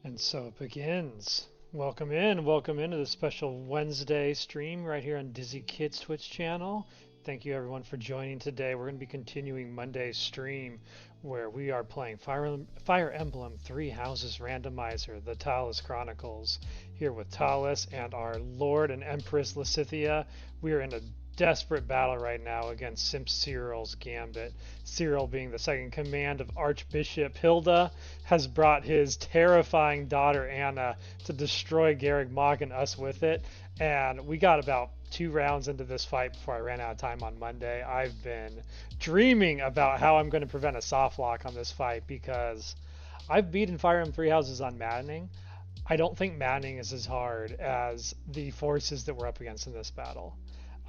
And so it begins. Welcome into the special Wednesday stream right here on Dizzy Kids Twitch channel. Thank you everyone for joining today. We're going to be continuing Monday's stream where we are playing Fire Emblem Three Houses Randomizer, the Thales Chronicles, here with Thales and our Lord and Empress Lysithea. We are in a desperate battle right now against Simp Cyril's Gambit. Cyril, being the second command of Archbishop Hilda, has brought his terrifying daughter Anna to destroy Garreg Mach and us with it. And we got about 2 rounds into this fight before I ran out of time on Monday. I've been dreaming about how I'm going to prevent a soft lock on this fight because I've beaten Fire Emblem Three Houses on Maddening. I don't think Maddening is as hard as the forces that we're up against in this battle.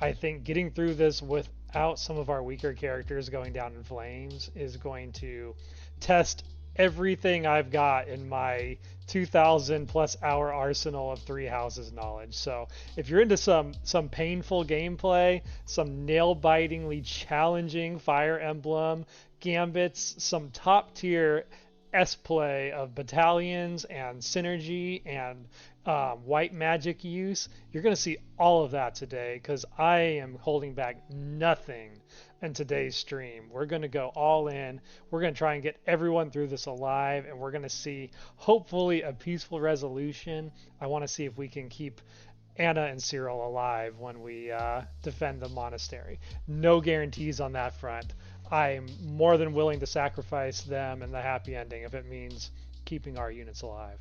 I think getting through this without some of our weaker characters going down in flames is going to test everything I've got in my 2,000 plus hour arsenal of Three Houses knowledge. So if you're into some painful gameplay, some nail-bitingly challenging Fire Emblem gambits, some top tier S-play of battalions and synergy and white magic use, you're going to see all of that today because I am holding back nothing in today's stream. We're going to go all in. We're going to try and get everyone through this alive, and we're going to see hopefully a peaceful resolution. I want to see if we can keep Anna and Cyril alive when we defend the monastery. No guarantees on that front. I'm more than willing to sacrifice them and the happy ending if it means keeping our units alive.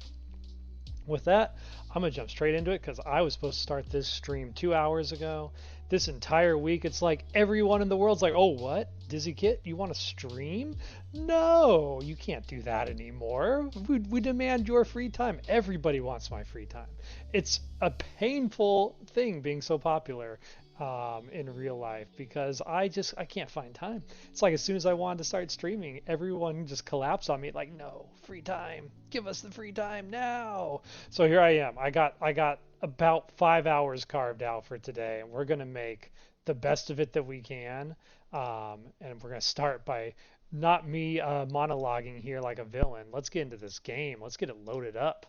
With that, I'm going to jump straight into it because I was supposed to start this stream 2 hours ago. This entire week, it's like everyone in the world's like, oh, what? Dizzy Kit, you want to stream? No, you can't do that anymore. We demand your free time. Everybody wants my free time. It's a painful thing being so popular in real life because I can't find time. It's like as soon as I wanted to start streaming, everyone just collapsed on me like, no, free time. Give us the free time now. So here I am. I got about 5 hours carved out for today, and we're going to make the best of it that we can. And we're going to start by not me monologuing here like a villain. Let's get into this game. Let's get it loaded up.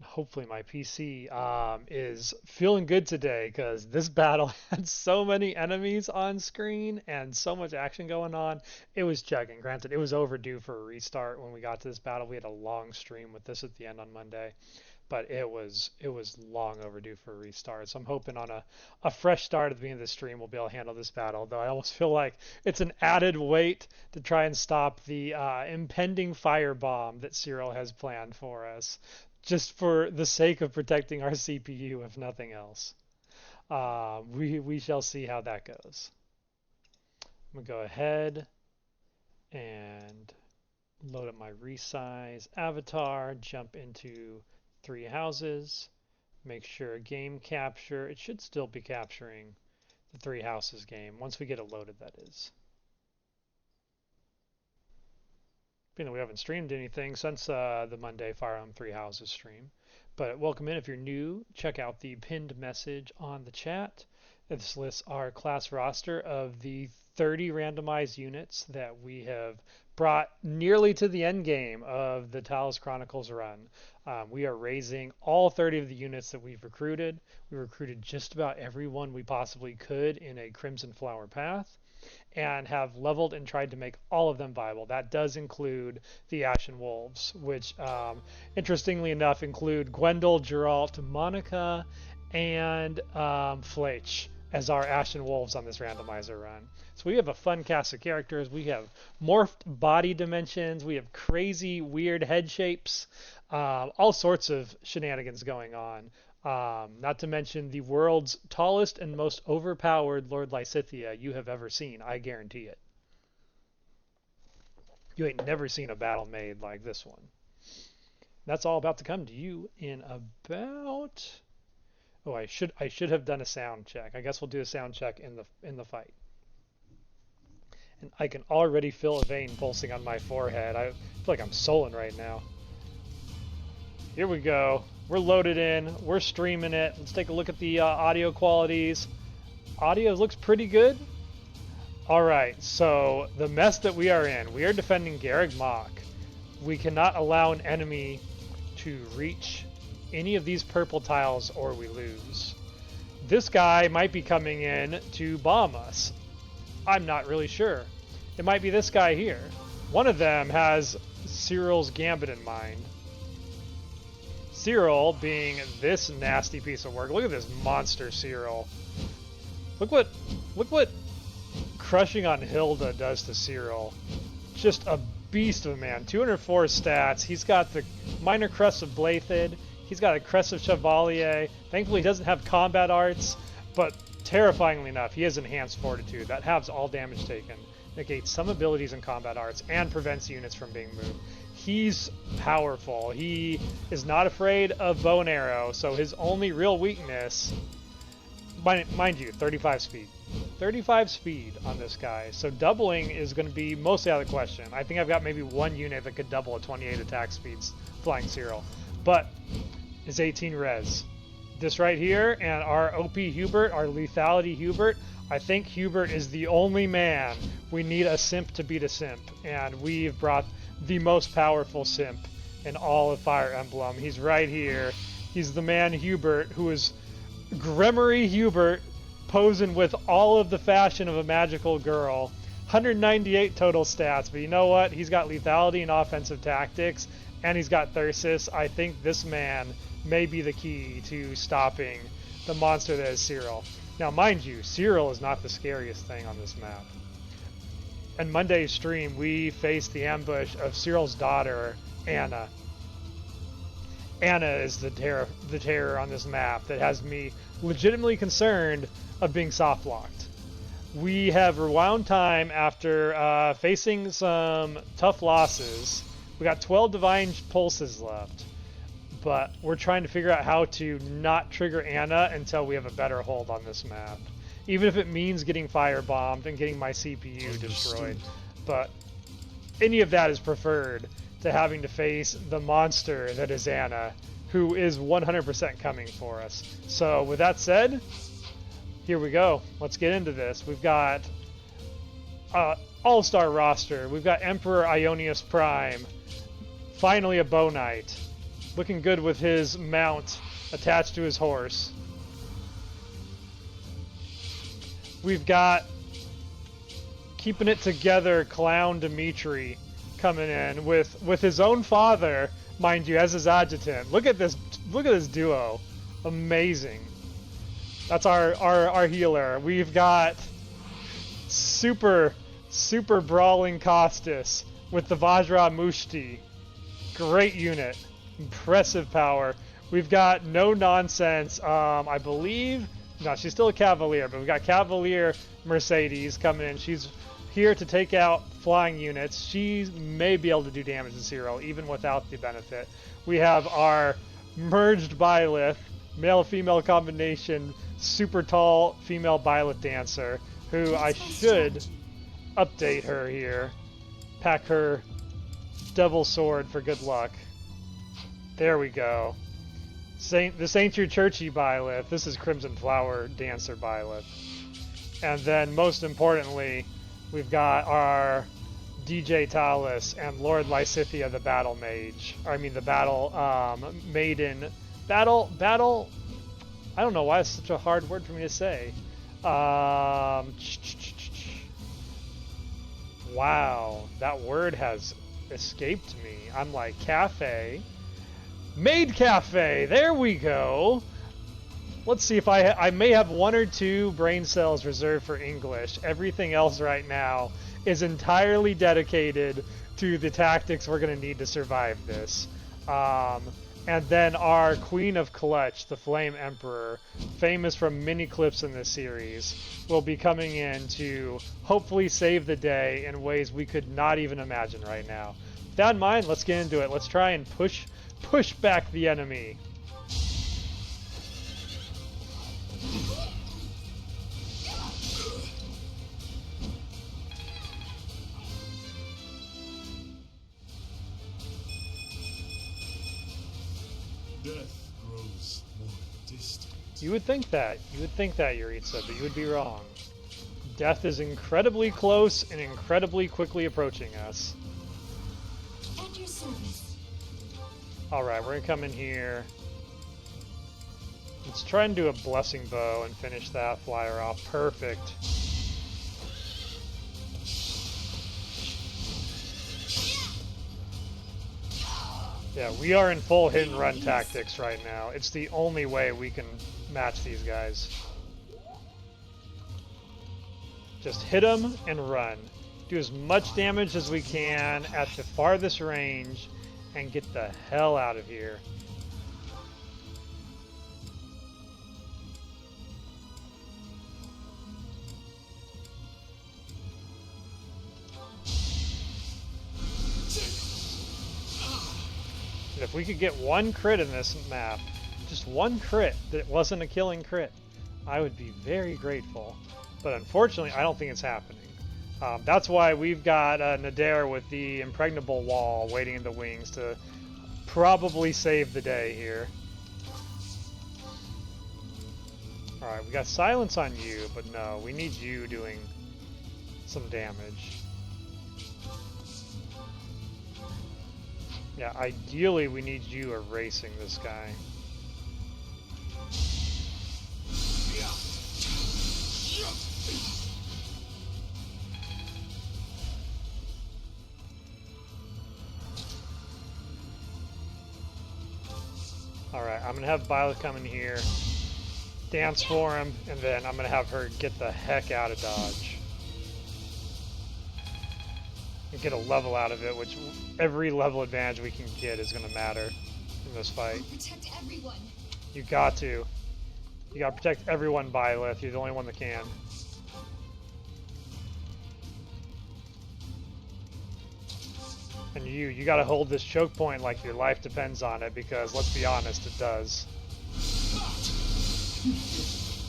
Hopefully my PC is feeling good today because this battle had so many enemies on screen and so much action going on. It was chugging. Granted, it was overdue for a restart when we got to this battle. We had a long stream with this at the end on Monday, but it was long overdue for a restart. So I'm hoping on a fresh start at the beginning of the stream we'll be able to handle this battle, though I almost feel like it's an added weight to try and stop the impending firebomb that Cyril has planned for us, just for the sake of protecting our CPU, if nothing else. We shall see how that goes. I'm going to go ahead and load up my resize avatar, jump into Three Houses, make sure game capture. It should still be capturing the Three Houses game once we get it loaded, that is. Being that we haven't streamed anything since the Monday Fire Emblem Three Houses stream. But welcome in. If you're new, check out the pinned message on the chat. This lists our class roster of the 30 randomized units that we have brought nearly to the end game of the Thales Chronicles run. We are raising all 30 of the units that we've recruited. We recruited just about everyone we possibly could in a Crimson Flower path, and have leveled and tried to make all of them viable. That does include the Ashen Wolves, which, interestingly enough, include Gwendol, Geralt, Monica, and Flaich as our Ashen Wolves on this randomizer run. So we have a fun cast of characters. We have morphed body dimensions. We have crazy, weird head shapes. All sorts of shenanigans going on. Not to mention the world's tallest and most overpowered Lord Lysithea you have ever seen. I guarantee it. You ain't never seen a battle made like this one. That's all about to come to you in about... Oh, I should have done a sound check. I guess we'll do a sound check in the fight. And I can already feel a vein pulsing on my forehead. I feel like I'm sullen right now. Here we go. We're loaded in. We're streaming it. Let's take a look at the audio qualities. Audio looks pretty good. Alright, so the mess that we are in, we are defending Garreg Mach. We cannot allow an enemy to reach any of these purple tiles or we lose. This guy might be coming in to bomb us. I'm not really sure. It might be this guy here. One of them has Cyril's gambit in mind. Cyril being this nasty piece of work. Look at this monster Cyril. Look what crushing on Hilda does to Cyril. Just a beast of a man. 204 stats. He's got the minor crest of Blaythid. He's got a crest of Chevalier. Thankfully he doesn't have combat arts, but terrifyingly enough, he has enhanced fortitude. That halves all damage taken, negates some abilities in combat arts, and prevents units from being moved. He's powerful. He is not afraid of bow and arrow, so his only real weakness, mind you, 35 speed. 35 speed on this guy, so doubling is going to be mostly out of the question. I think I've got maybe one unit that could double at 28 attack speeds flying Cyril, but it's 18 res. This right here, and our OP Hubert, our lethality Hubert, I think Hubert is the only man. We need a simp to beat a simp, and we've brought the most powerful simp in all of Fire Emblem. He's right here. He's the man Hubert, who is Gremory Hubert, posing with all of the fashion of a magical girl. 198 total stats, but you know what? He's got lethality and offensive tactics, and he's got Thyrsis. I think this man may be the key to stopping the monster that is Cyril. Now, mind you, Cyril is not the scariest thing on this map. In Monday's stream, we faced the ambush of Cyril's daughter, Anna. Anna is the terror on this map that has me legitimately concerned of being soft locked. We have rewound time after facing some tough losses. We got 12 divine pulses left, but we're trying to figure out how to not trigger Anna until we have a better hold on this map. Even if it means getting firebombed and getting my CPU destroyed. But any of that is preferred to having to face the monster that is Anna, who is 100% coming for us. So with that said, here we go. Let's get into this. We've got all-star roster. We've got Emperor Ionius Prime. Finally a bow knight. Looking good with his mount attached to his horse. We've got keeping it together Clown Dimitri coming in with his own father, mind you, as his adjutant. Look at this duo. Amazing. That's our healer. We've got super brawling Costas with the Vajra Mushti. Great unit. Impressive power. We've got no nonsense. I believe, no, she's still a Cavalier, but we've got Cavalier Mercedes coming in. She's here to take out flying units. She may be able to do damage to Cyril, even without the benefit. We have our merged Byleth, male-female combination, super tall female Byleth dancer, who I should update her here. Pack her devil sword for good luck. There we go. This ain't your churchy Byleth. This is Crimson Flower Dancer Byleth. And then, most importantly, we've got our DJ Thales and Lord Lysithea, the Battle Mage. Or, I mean, the Battle Maiden. Battle. I don't know why it's such a hard word for me to say. Wow, that word has escaped me. I'm like, cafe. Maid Cafe, there we go. Let's see if I may have one or two brain cells reserved for English. Everything else right now is entirely dedicated to the tactics we're going to need to survive this. And then our Queen of Clutch, the Flame Emperor, famous from many clips in this series, will be coming in to hopefully save the day in ways we could not even imagine right now. With that in mind, let's get into it. Let's try and push back the enemy. Death grows more distant. You would think that, Yuritsa, but you would be wrong. Death is incredibly close and incredibly quickly approaching us. At your service. Alright, we're gonna come in here. Let's try and do a blessing bow and finish that flyer off. Perfect. Yeah, we are in full hit and run tactics right now. It's the only way we can match these guys. Just hit them and run. Do as much damage as we can at the farthest range and get the hell out of here. And if we could get one crit in this map, just one crit that wasn't a killing crit, I would be very grateful. But unfortunately, I don't think it's happening. That's why we've got Nadir with the impregnable wall waiting in the wings to probably save the day here. Alright, we got silence on you, but no, we need you doing some damage. Yeah, ideally we need you erasing this guy. Alright, I'm going to have Violet come in here, dance for him, and then I'm going to have her get the heck out of dodge. And get a level out of it, which every level advantage we can get is going to matter in this fight. I'll protect everyone. You got to. You got to protect everyone, Violet. You're the only one that can. And you got to hold this choke point like your life depends on it, because let's be honest, it does.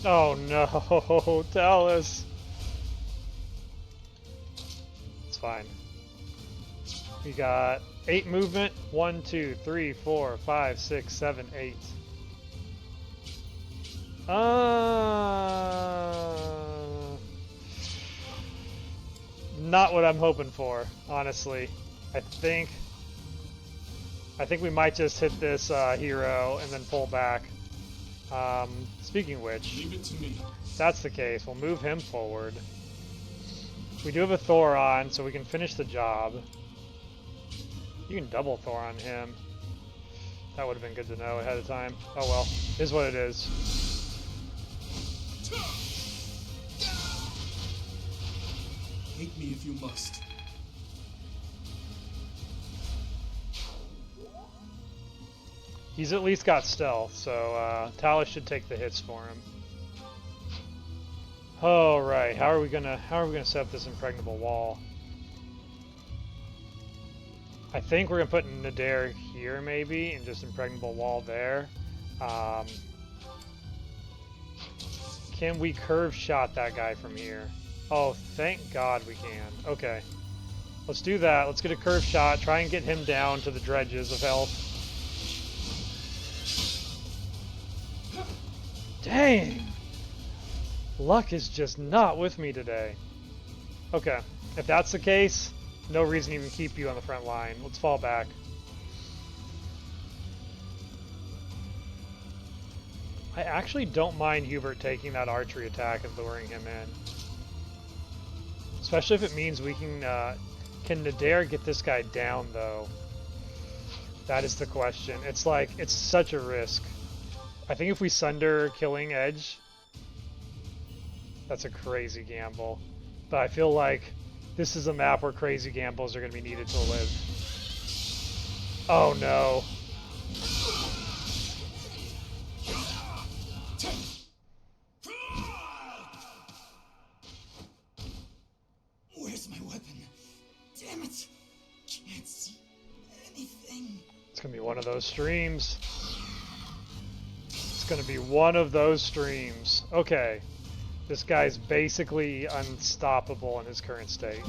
Oh no, Thales. It's fine. We got 8 movement. 1, 2, 3, 4, 5, 6, 7, 8. Not what I'm hoping for, honestly. I think we might just hit this hero and then pull back. Speaking of which, Leave it to me. if that's the case, we'll move him forward. We do have a Thor on, so we can finish the job. You can double Thor on him. That would have been good to know ahead of time. Oh well, is what it is. Hate me if you must. He's at least got stealth, so Thales should take the hits for him. All right, how are we gonna set up this impregnable wall? I think we're gonna put Nadir here maybe, and just impregnable wall there. Can we curve shot that guy from here? Oh, thank God we can. Okay, let's do that. Let's get a curve shot. Try and get him down to the dredges of health. Dang! Luck is just not with me today. Okay, if that's the case, no reason to even keep you on the front line. Let's fall back. I actually don't mind Hubert taking that archery attack and luring him in. Especially if it means we can Nadir get this guy down, though? That is the question. It's like, it's such a risk. I think if we sunder killing Edge, that's a crazy gamble. But I feel like this is a map where crazy gambles are going to be needed to live. Oh no. Where's my weapon? Damn it! Can't see anything. It's going to be one of those streams. It's going to be one of those streams. Okay. This guy's basically unstoppable in his current state.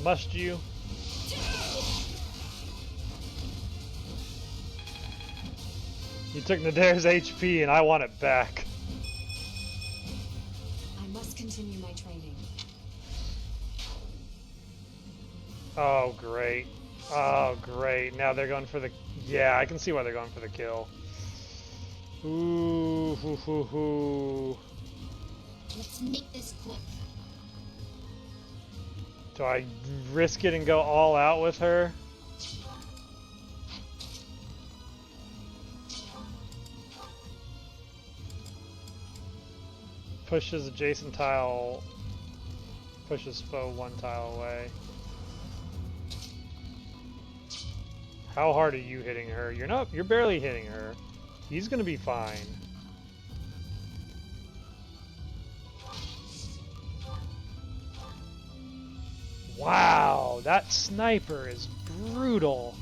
Must you? You took Nadir's HP and I want it back. I must continue my training. Oh, great. Oh, great. Now they're going for the... Yeah, I can see why they're going for the kill. Ooh, hoo, hoo, hoo. Let's make this quick. Do I risk it and go all out with her? Pushes adjacent tile, pushes foe 1 tile away. How hard are you hitting her? You're barely hitting her. He's gonna be fine. Wow, that sniper is brutal.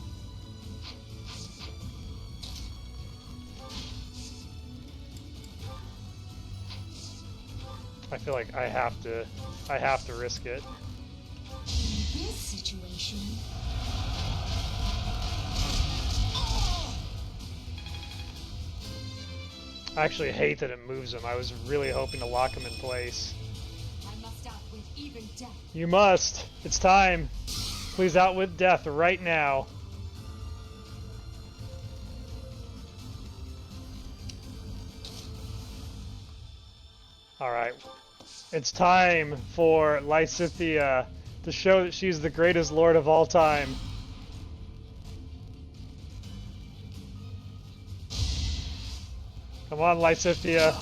I feel like I have to risk it. In this situation, I actually hate that it moves him. I was really hoping to lock him in place. I must outwit even death. You must. It's time. Please outwit death right now. Alright. It's time for Lysithea to show that she's the greatest lord of all time. Come on, Lysithea.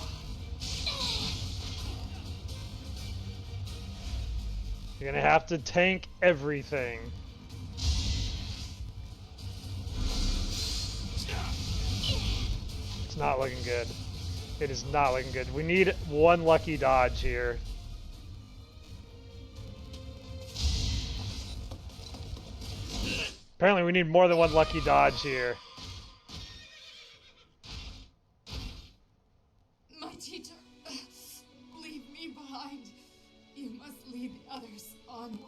You're gonna have to tank everything. It's not looking good. It is not looking good. We need 1 lucky dodge here. Apparently we need more than 1 lucky dodge here. My teacher, leave me behind. You must lead the others onward.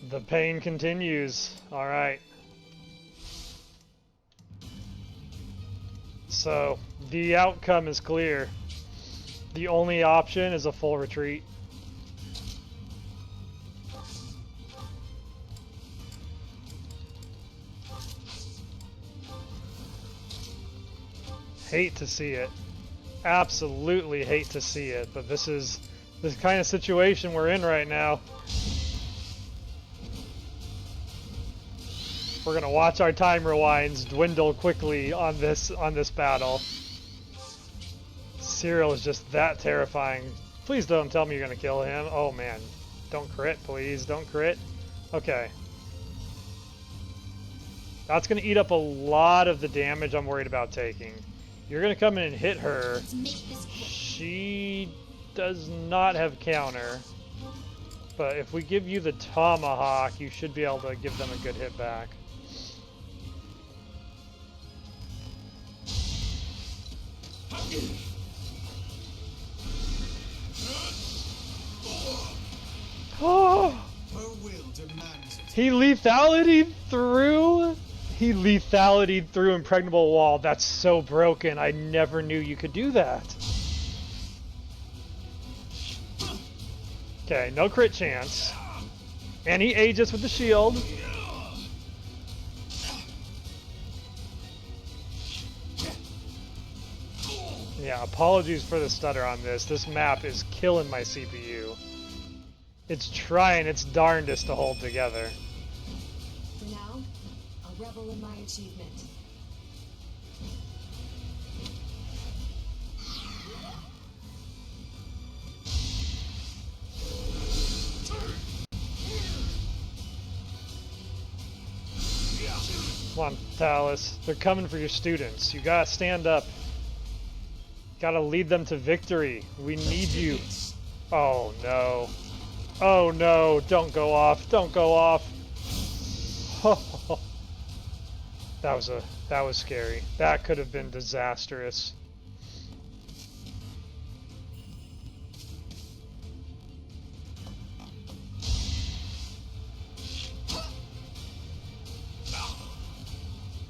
The pain continues. Alright. So, the outcome is clear. The only option is a full retreat. Hate to see it. Absolutely hate to see it, but this is the kind of situation we're in right now. We're gonna watch our time rewinds dwindle quickly on this battle. Cyril is just that terrifying. Please don't tell me you're gonna kill him. Oh man. Don't crit, please. Don't crit. Okay. That's gonna eat up a lot of the damage I'm worried about taking. You're gonna come in and hit her. She does not have counter. But if we give you the tomahawk, you should be able to give them a good hit back. Oh! Her will demands it. He lethality through? He lethality through impregnable wall. That's so broken. I never knew you could do that. Okay, no crit chance. And he ages with the shield. Yeah, apologies for the stutter on this. This map is killing my CPU. It's trying its darndest to hold together. For now, I'll revel in my achievement. Come on, Thales. They're coming for your students. You gotta stand up. Gotta lead them to victory. We need you. Oh no. Oh no, don't go off. Don't go off. That was scary. That could have been disastrous.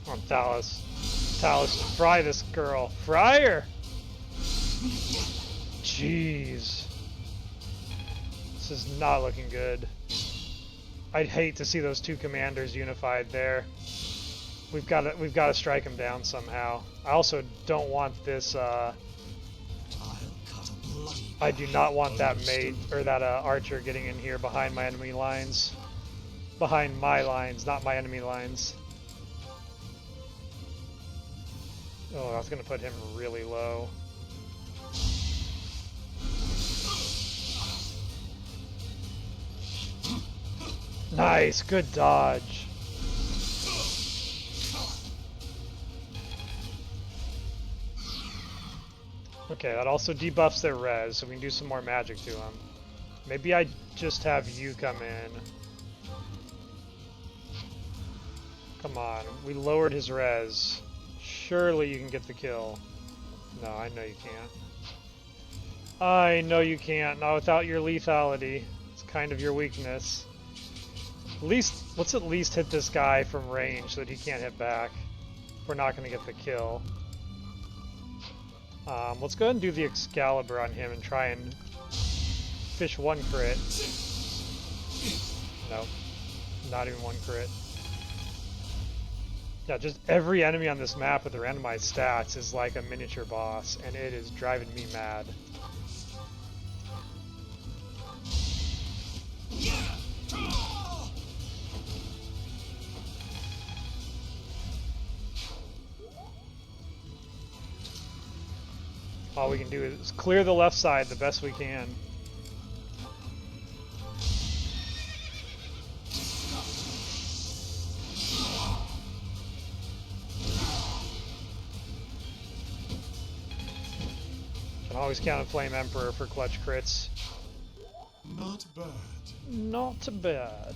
On Thales. Thales, fry this girl. Fry her! Jeez. This is not looking good. I'd hate to see those two commanders unified there. We've got to strike him down somehow. I also don't want this. I do not want that mate or that archer getting in here behind my enemy lines. Behind my lines, not my enemy lines. Oh, that's gonna put him really low. Nice, good dodge. Okay, that also debuffs their res, so we can do some more magic to them. Maybe I just have you come in. Come on, we lowered his res. Surely you can get the kill. No, I know you can't. I know you can't, not without your lethality. It's kind of your weakness. Let's at least hit this guy from range so that he can't hit back. We're not going to get the kill. Let's go ahead and do the Excalibur on him and try and fish one crit. Nope, not even one crit. Yeah, just every enemy on this map with the randomized stats is like a miniature boss, and it is driving me mad. All we can do is clear the left side the best we can. Can always count on Flame Emperor for clutch crits. Not bad. Not bad.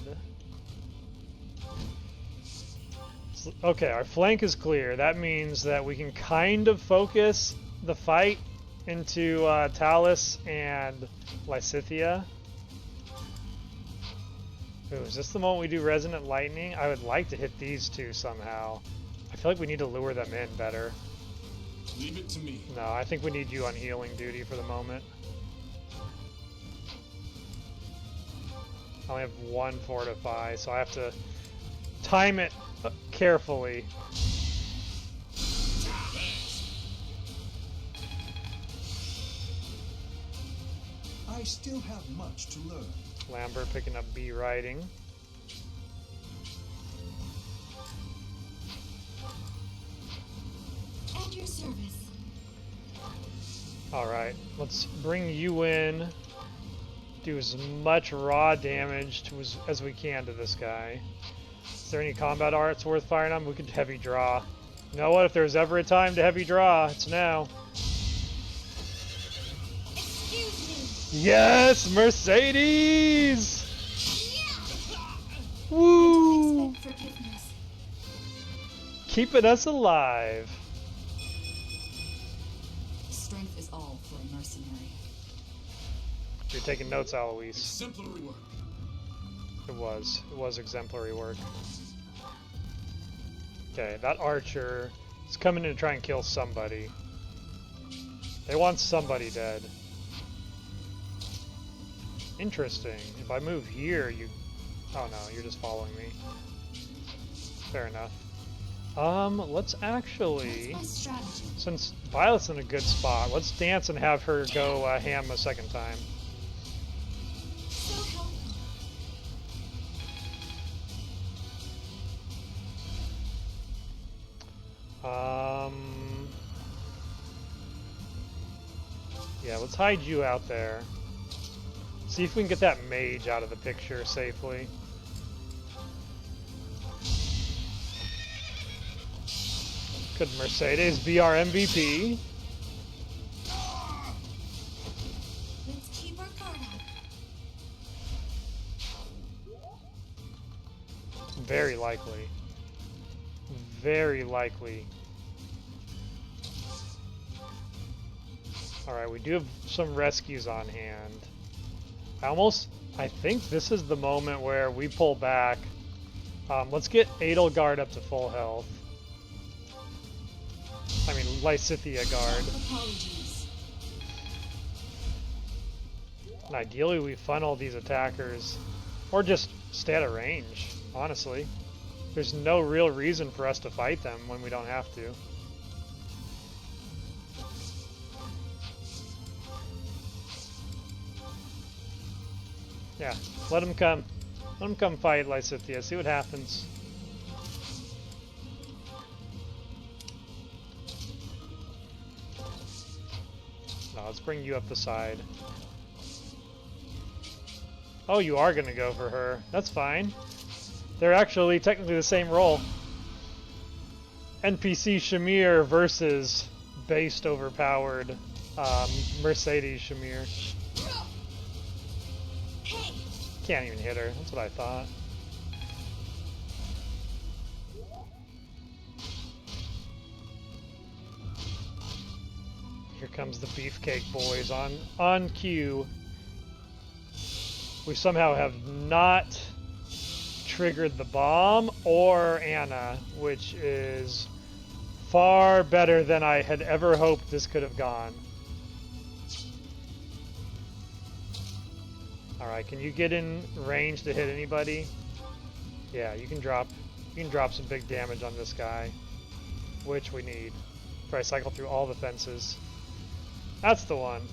Okay, our flank is clear. That means that we can kind of focus the fight into Thales and Lysithea. Ooh, is this the moment we do Resonant Lightning? I would like to hit these two somehow. I feel like we need to lure them in better. Leave it to me. No, I think we need you on healing duty for the moment. I only have one fortify, so I have to time it carefully. I still have much to learn. Lambert picking up B riding. At your service. Alright, let's bring you in. Do as much raw damage as we can to this guy. Is there any combat arts worth firing on? We could heavy draw. You know what? If there's ever a time to heavy draw, it's now. Excuse me. Yes, Mercedes! Woo! Expect forgiveness. Keeping us alive. Strength is all for a mercenary. You're taking notes, Alois. Exemplary work. It was exemplary work. Okay, that archer is coming in to try and kill somebody. They want somebody dead. Interesting. If I move here, you... Oh no, you're just following me. Fair enough. Let's actually... That's my strategy. Since Violet's in a good spot, let's dance and have her go ham a second time. So helpful. Yeah, let's hide you out there. See if we can get that mage out of the picture safely. Could Mercedes be our MVP? Let's keep our guard up. Very likely. very likely. Alright, we do have some rescues on hand. I think this is the moment where we pull back. Let's get Edelgard up to full health. I mean, Lysithea guard. Apologies. And ideally we funnel these attackers, or just stay out of range, honestly. There's no real reason for us to fight them when we don't have to. Yeah, let him come. Let him come fight Lysithea, see what happens. No, let's bring you up the side. Oh, you are gonna go for her. That's fine. They're actually technically the same role. NPC Shamir versus based overpowered Mercedes Shamir. Can't even hit her. That's what I thought. Here comes the Beefcake Boys on cue. We somehow have not triggered the bomb or Anna, which is far better than I had ever hoped this could have gone. Alright, can you get in range to hit anybody? Yeah, you can drop some big damage on this guy, which we need. Try to cycle through all the fences. That's the one.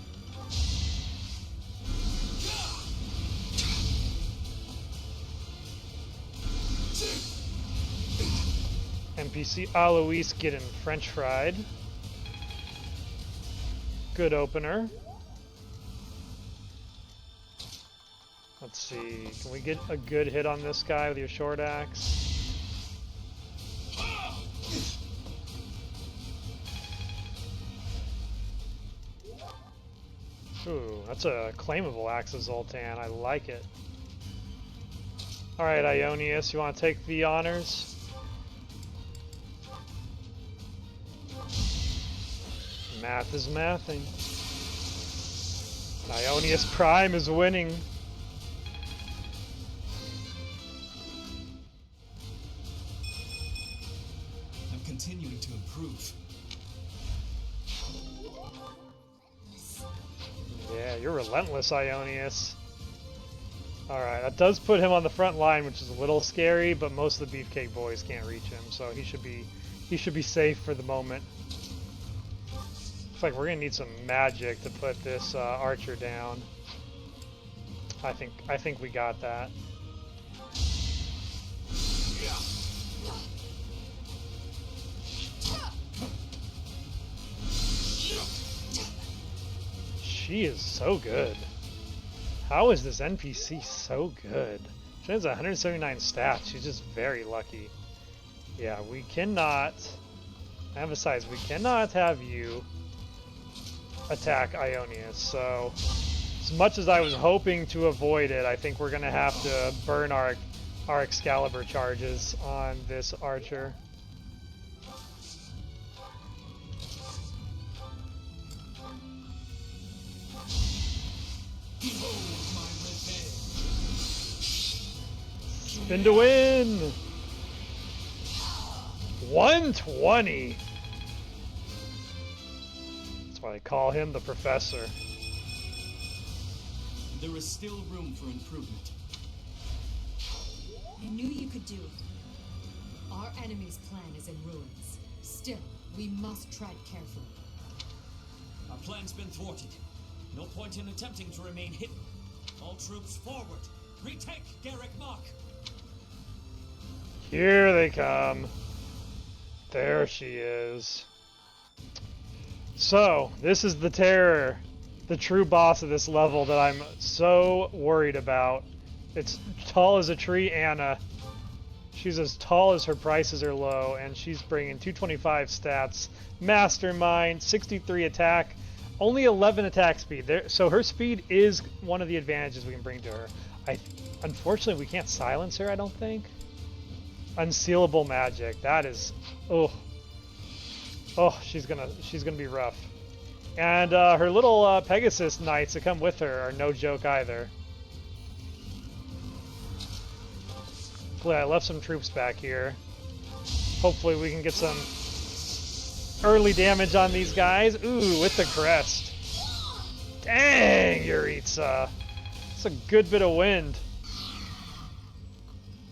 NPC Alois getting French fried. Good opener. Let's see, can we get a good hit on this guy with your short axe? Ooh, that's a claimable axe of Zoltan. I like it. Alright, Ionius, you want to take the honors? Math is mathing. Ionius Prime is winning. I'm continuing to improve. Yeah, you're relentless, Ionius. Alright, that does put him on the front line, which is a little scary, but most of the Beefcake Boys can't reach him, so he should be safe for the moment. Looks like we're gonna need some magic to put this archer down. I think we got that. She is so good. How is this NPC so good? She has 179 stats. She's just very lucky. Yeah, we cannot, I emphasize, we cannot have you attack Ionius. So, as much as I was hoping to avoid it, I think we're going to have to burn our Excalibur charges on this archer. Spin to win! 120! That's why they call him the Professor. There is still room for improvement. I knew you could do it. Our enemy's plan is in ruins. Still, we must tread carefully. Our plan's been thwarted. No point in attempting to remain hidden. All troops forward. Retake Garreg Mach. Here they come. There she is. So, this is the terror, the true boss of this level that I'm so worried about. It's tall as a tree, Anna. She's as tall as her prices are low, and she's bringing 225 stats. Mastermind, 63 attack, only 11 attack speed. So her speed is one of the advantages we can bring to her. Unfortunately, we can't silence her, I don't think. Unsealable magic. That is, oh, oh, she's gonna be rough. And her little Pegasus knights that come with her are no joke either. Luckily, I left some troops back here. Hopefully, we can get some early damage on these guys. Ooh, with the crest. Dang, Yuritsa. That's a good bit of wind.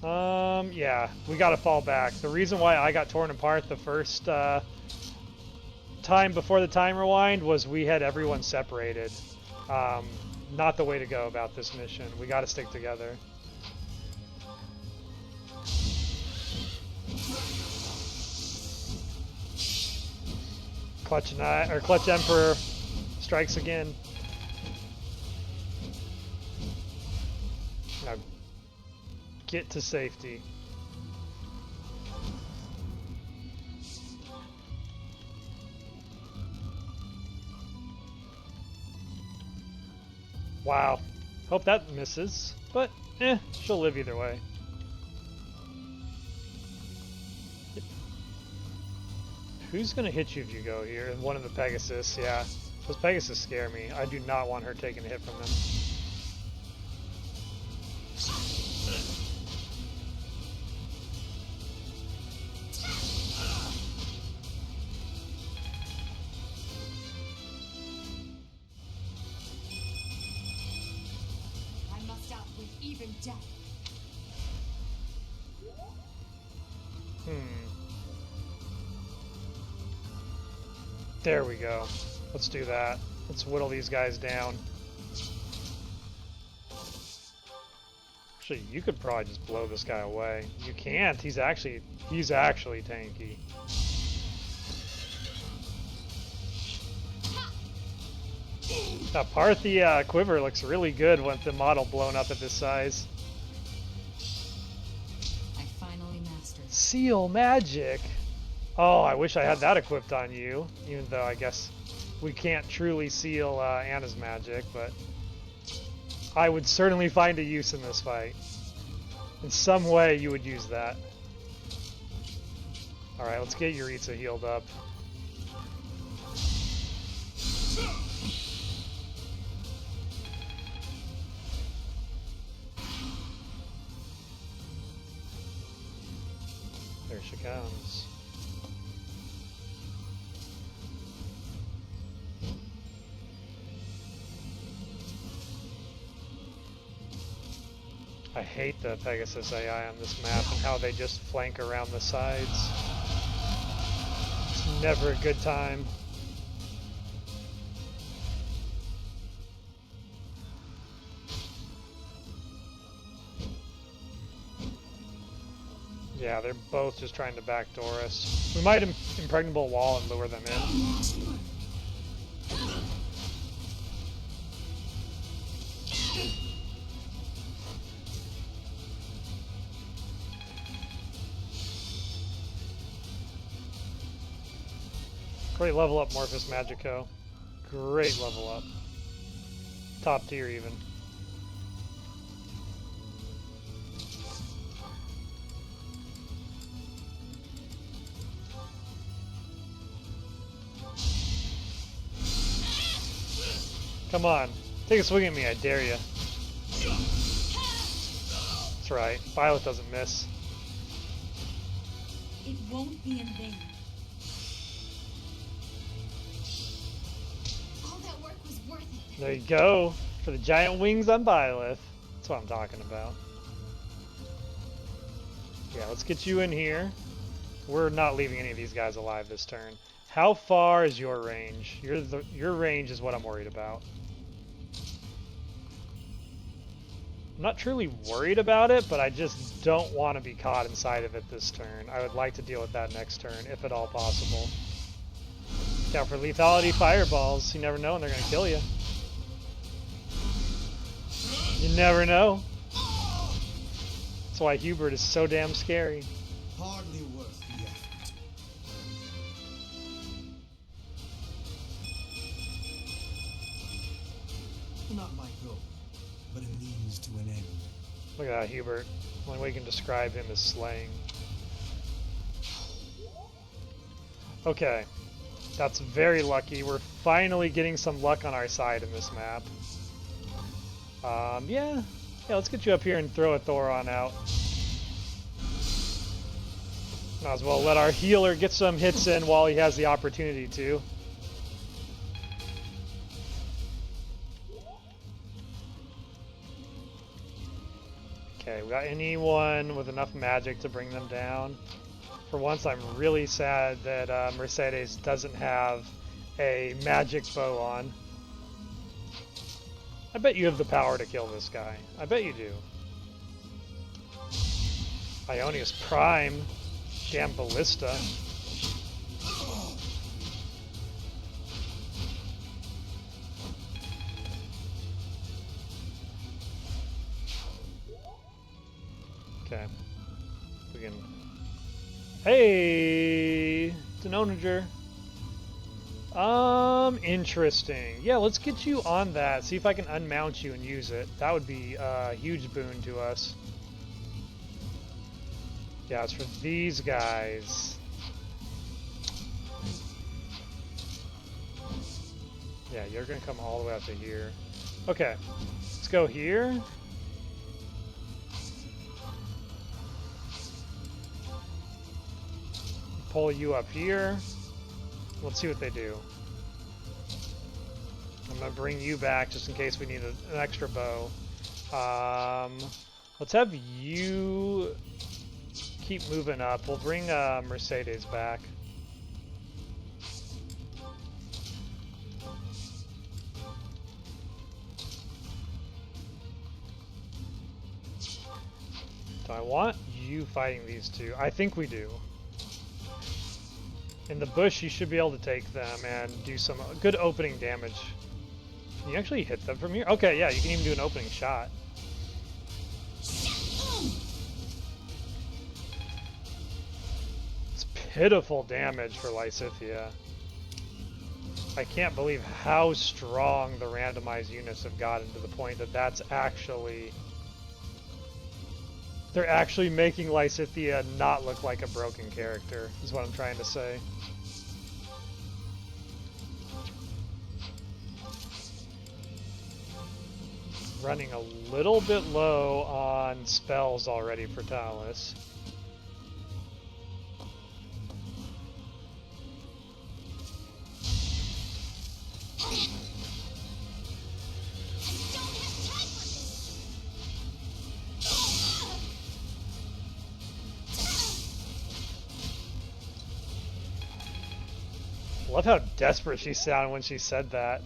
Yeah, we gotta fall back. The reason why I got torn apart the first time before the time rewind was we had everyone separated. Not the way to go about this mission. We gotta stick together. Clutch Emperor strikes again. Now get to safety. Wow. Hope that misses. But, she'll live either way. Who's going to hit you if you go here? One of the Pegasus, yeah. Those Pegasus scare me. I do not want her taking a hit from them. I must outwit even death. There we go. Let's do that. Let's whittle these guys down. Actually, you could probably just blow this guy away. You can't. He's actually tanky. That Parthia quiver looks really good with the model blown up at this size. I finally mastered. Seal magic. Oh, I wish I had that equipped on you, even though I guess we can't truly seal Anna's magic, but I would certainly find a use in this fight. In some way, you would use that. Alright, let's get Yuritsa healed up. There she comes. I hate the Pegasus AI on this map and how they just flank around the sides. It's never a good time. Yeah, they're both just trying to backdoor us. We might impregnable wall and lure them in. Great level up, Morphus Magico. Great level up. Top tier even. Come on. Take a swing at me, I dare you. That's right. Violet doesn't miss. It won't be in vain. All that work was worth it. There you go. For the giant wings on Byleth. That's what I'm talking about. Yeah, let's get you in here. We're not leaving any of these guys alive this turn. How far is your range? Your range is what I'm worried about. I'm not truly worried about it, but I just don't want to be caught inside of it this turn. I would like to deal with that next turn, if at all possible. Down for lethality fireballs. You never know when they're going to kill you. You never know. That's why Hubert is so damn scary. Hardly worth the effort. Not my goal, but a means to an end. Look at that, Hubert. The only way you can describe him is slaying. Okay. That's very lucky. We're finally getting some luck on our side in this map. Yeah, let's get you up here and throw a Thoron out. Might as well let our healer get some hits in while he has the opportunity to. Okay, we got anyone with enough magic to bring them down? For once, I'm really sad that Mercedes doesn't have a magic bow on. I bet you have the power to kill this guy. I bet you do. Ionius Prime. Damn Ballista. Okay. We can... Hey! It's an onager. Interesting. Yeah, let's get you on that. See if I can unmount you and use it. That would be a huge boon to us. Yeah, it's for these guys. Yeah, you're gonna come all the way up to here. Okay, let's go here. Pull you up here. Let's see what they do. I'm gonna bring you back just in case we need an extra bow. Let's have you keep moving up. We'll bring Mercedes back. Do I want you fighting these two? I think we do. In the bush, you should be able to take them and do some good opening damage. Can you actually hit them from here? Okay, yeah, you can even do an opening shot. It's pitiful damage for Lysithea. I can't believe how strong the randomized units have gotten to the point that that's actually... They're actually making Lysithea not look like a broken character, is what I'm trying to say. Running a little bit low on spells already for Thales. Love how desperate she sounded when she said that.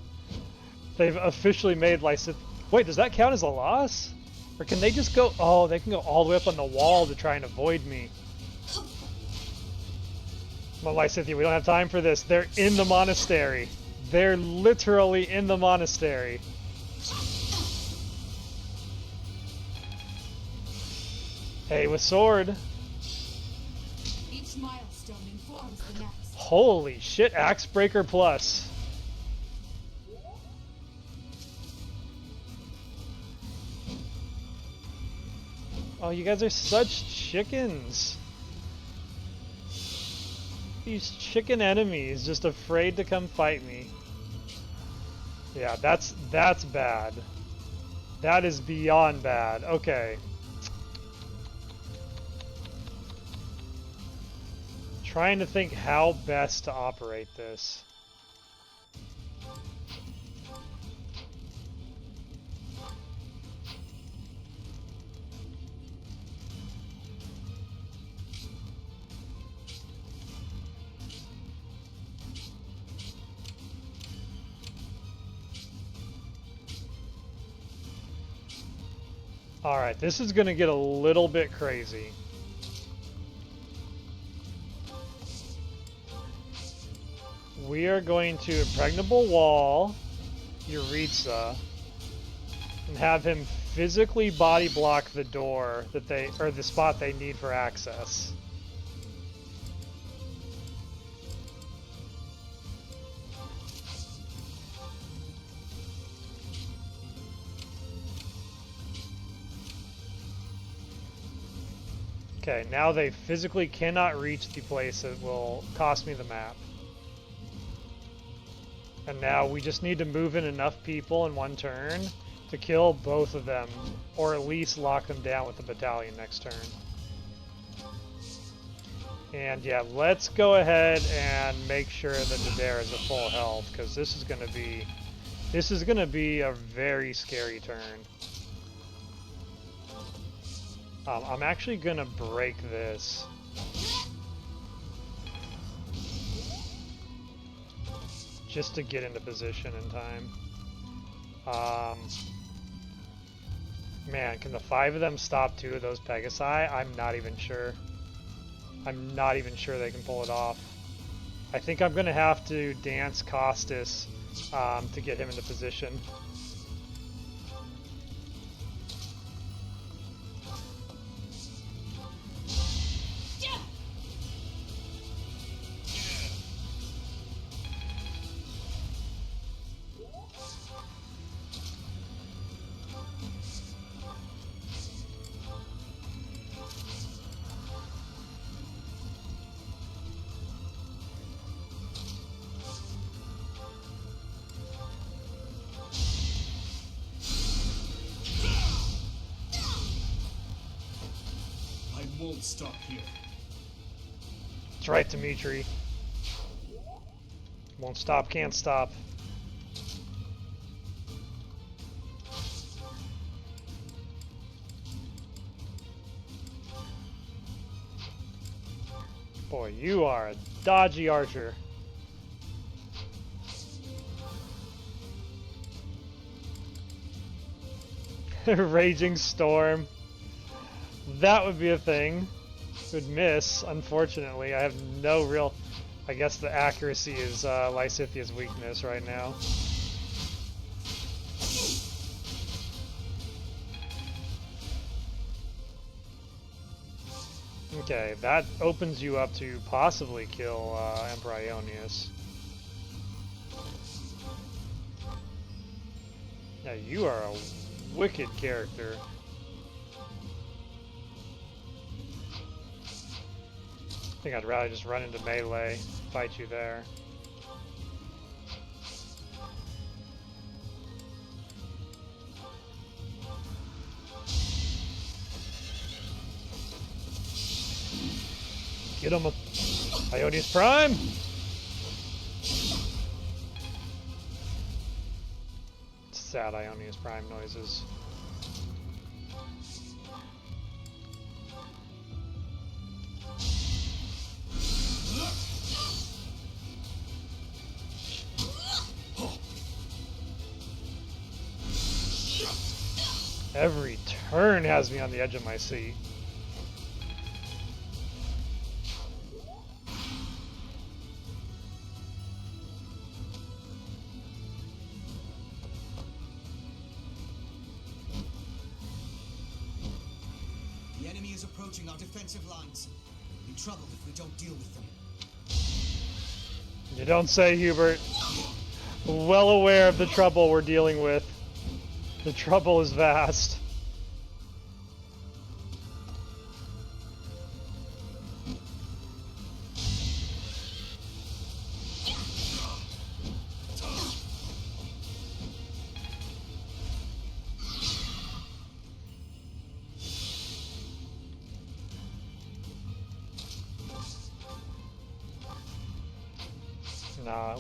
They've officially made Lysithea... Wait, does that count as a loss? Or can they just go... Oh, they can go all the way up on the wall to try and avoid me. Come on, Lysithea, we don't have time for this. They're in the monastery. They're literally in the monastery. Hey, with sword. Each milestone informs the next. Holy shit, Axe Breaker Plus. Oh, you guys are such chickens. These chicken enemies just afraid to come fight me. Yeah, that's bad. That is beyond bad. Okay. Trying to think how best to operate this. All right, this is going to get a little bit crazy. We are going to Impregnable Wall Yuritsa and have him physically body block the door that they, or the spot they need for access. Okay, now they physically cannot reach the place that will cost me the map. And now we just need to move in enough people in one turn to kill both of them, or at least lock them down with the battalion next turn. And yeah, let's go ahead and make sure that Nadir is at full health, because this is gonna be a very scary turn. I'm actually gonna break this. Just to get into position in time. Man, can the 5 of them stop 2 of those Pegasi? I'm not even sure. I'm not even sure they can pull it off. I think I'm gonna have to dance Costas to get him into position. Won't stop here. That's right, Dimitri. Won't stop, can't stop. Boy, you are a dodgy archer. Raging storm. That would be a thing. Would miss, unfortunately. I have no real... I guess the accuracy is Lysithea's weakness right now. Okay, that opens you up to possibly kill Emperor Ionius. Now you are a wicked character. I think I'd rather just run into melee, fight you there. Get him, Ionius Prime! Sad Ionius Prime noises. Every turn has me on the edge of my seat. The enemy is approaching our defensive lines. We'll be trouble if we don't deal with them. You don't say, Hubert. Well aware of the trouble we're dealing with. The trouble is vast. Nah,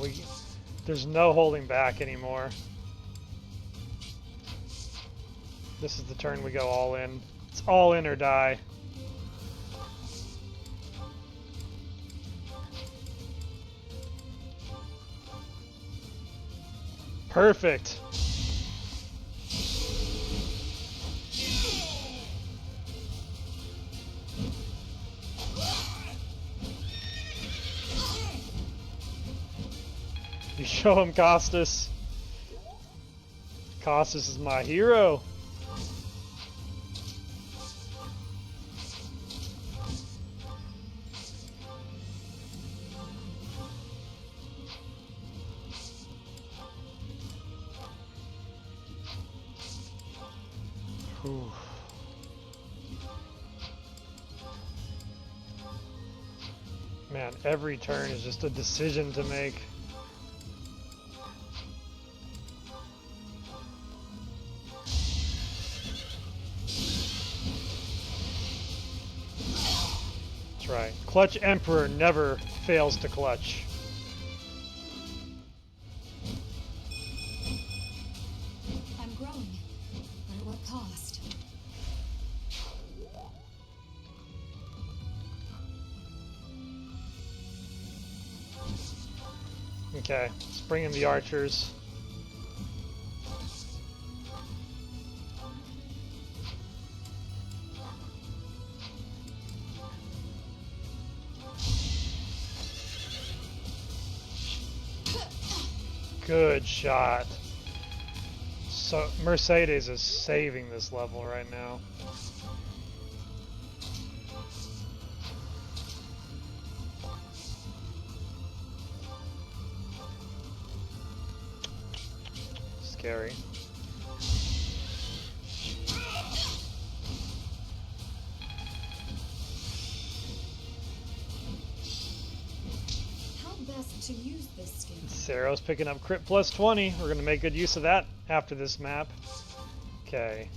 there's no holding back anymore. This is the turn we go all in. It's all in or die. Perfect. You show him Costas. Costas is my hero. every turn is just a decision to make. That's right. Clutch Emperor never fails to clutch. I'm growing, but at what cost? Okay, let's bring in the archers. Good shot. So Mercedes is saving this level right now. Scary. How best to use this skill? Cyril's picking up crit plus 20. We're going to make good use of that after this map. Okay.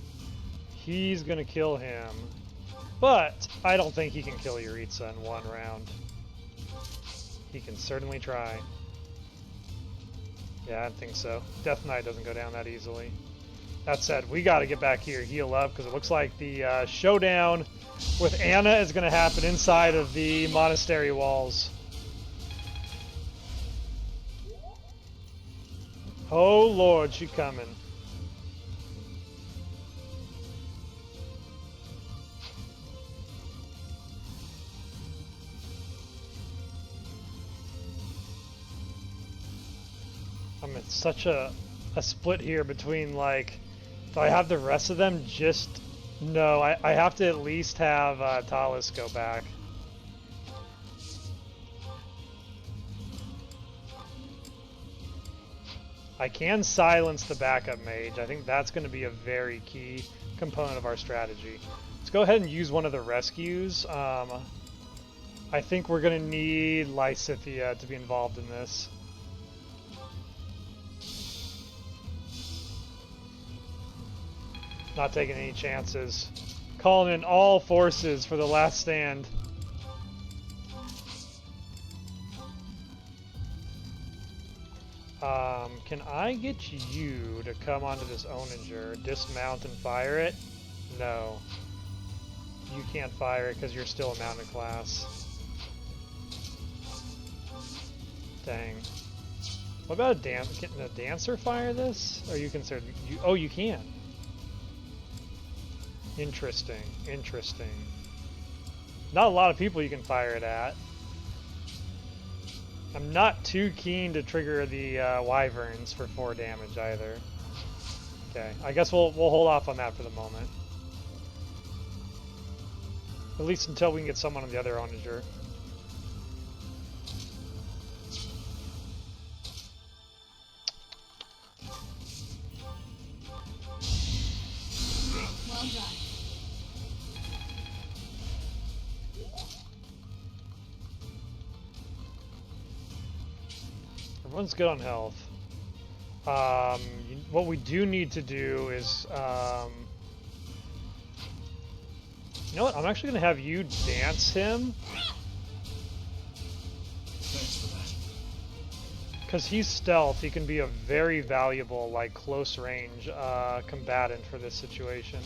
He's going to kill him. But I don't think he can kill Yuritsa in one round. He can certainly try. Yeah, I think so. Death Knight doesn't go down that easily. That said, we got to get back here, heal up, because it looks like the showdown with Anna is going to happen inside of the monastery walls. Oh Lord, she coming. I'm in such a split here between, like, do I have the rest of them just... No, I have to at least have Thales go back. I can silence the backup mage. I think that's going to be a very key component of our strategy. Let's go ahead and use one of the rescues. I think we're going to need Lysithea to be involved in this. Not taking any chances. Calling in all forces for the last stand. Can I get you to come onto this Onager, dismount and fire it? No. You can't fire it because you're still a mounted class. Dang. What about a can a dancer fire this? Or are you considered... oh, you can. Interesting. Interesting. Not a lot of people you can fire it at. I'm not too keen to trigger the wyverns for 4 damage either. Okay, I guess we'll hold off on that for the moment. At least until we can get someone on the other onager. Well done. Everyone's good on health. What we do need to do is, you know what? I'm actually going to have you dance him. Thanks for that. Because he's stealth, he can be a very valuable, like, close range combatant for this situation.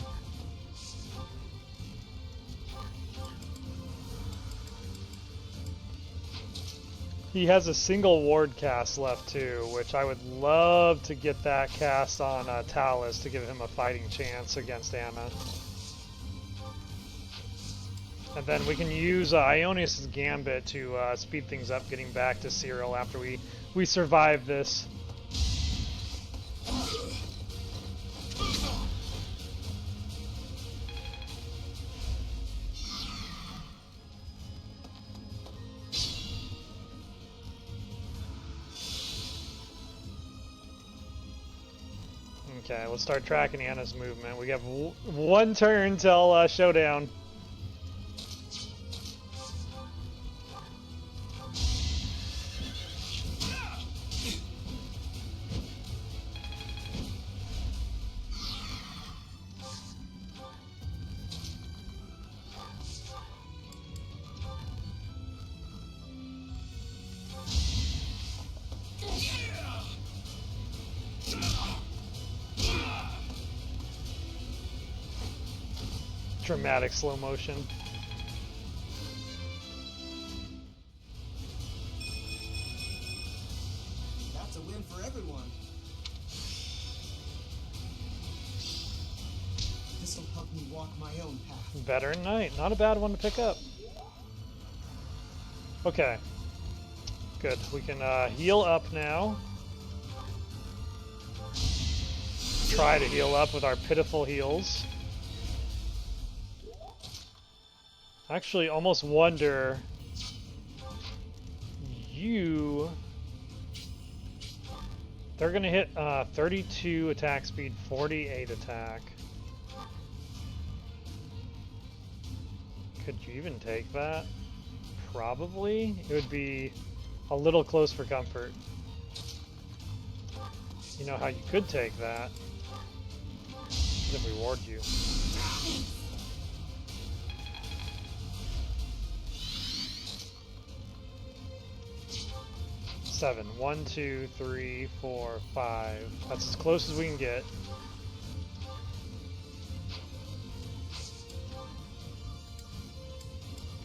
He has a single ward cast left too, which I would love to get that cast on Thales to give him a fighting chance against Anna. And then we can use Ionius' Gambit to speed things up, getting back to Cyril after we survive this. Okay, let's start tracking Anna's movement. We have one turn till showdown. dramatic slow motion. That's a win for everyone. This'll help me walk my own path. Veteran Knight, not a bad one to pick up. Okay. Good. We can heal up now. Try to heal up with our pitiful heals. I actually almost wonder... They're gonna hit 32 attack speed, 48 attack. Could you even take that? Probably. It would be a little close for comfort. You know how you could take that? If we ward you. Seven. 1, 2, 3, 4, 5. That's as close as we can get.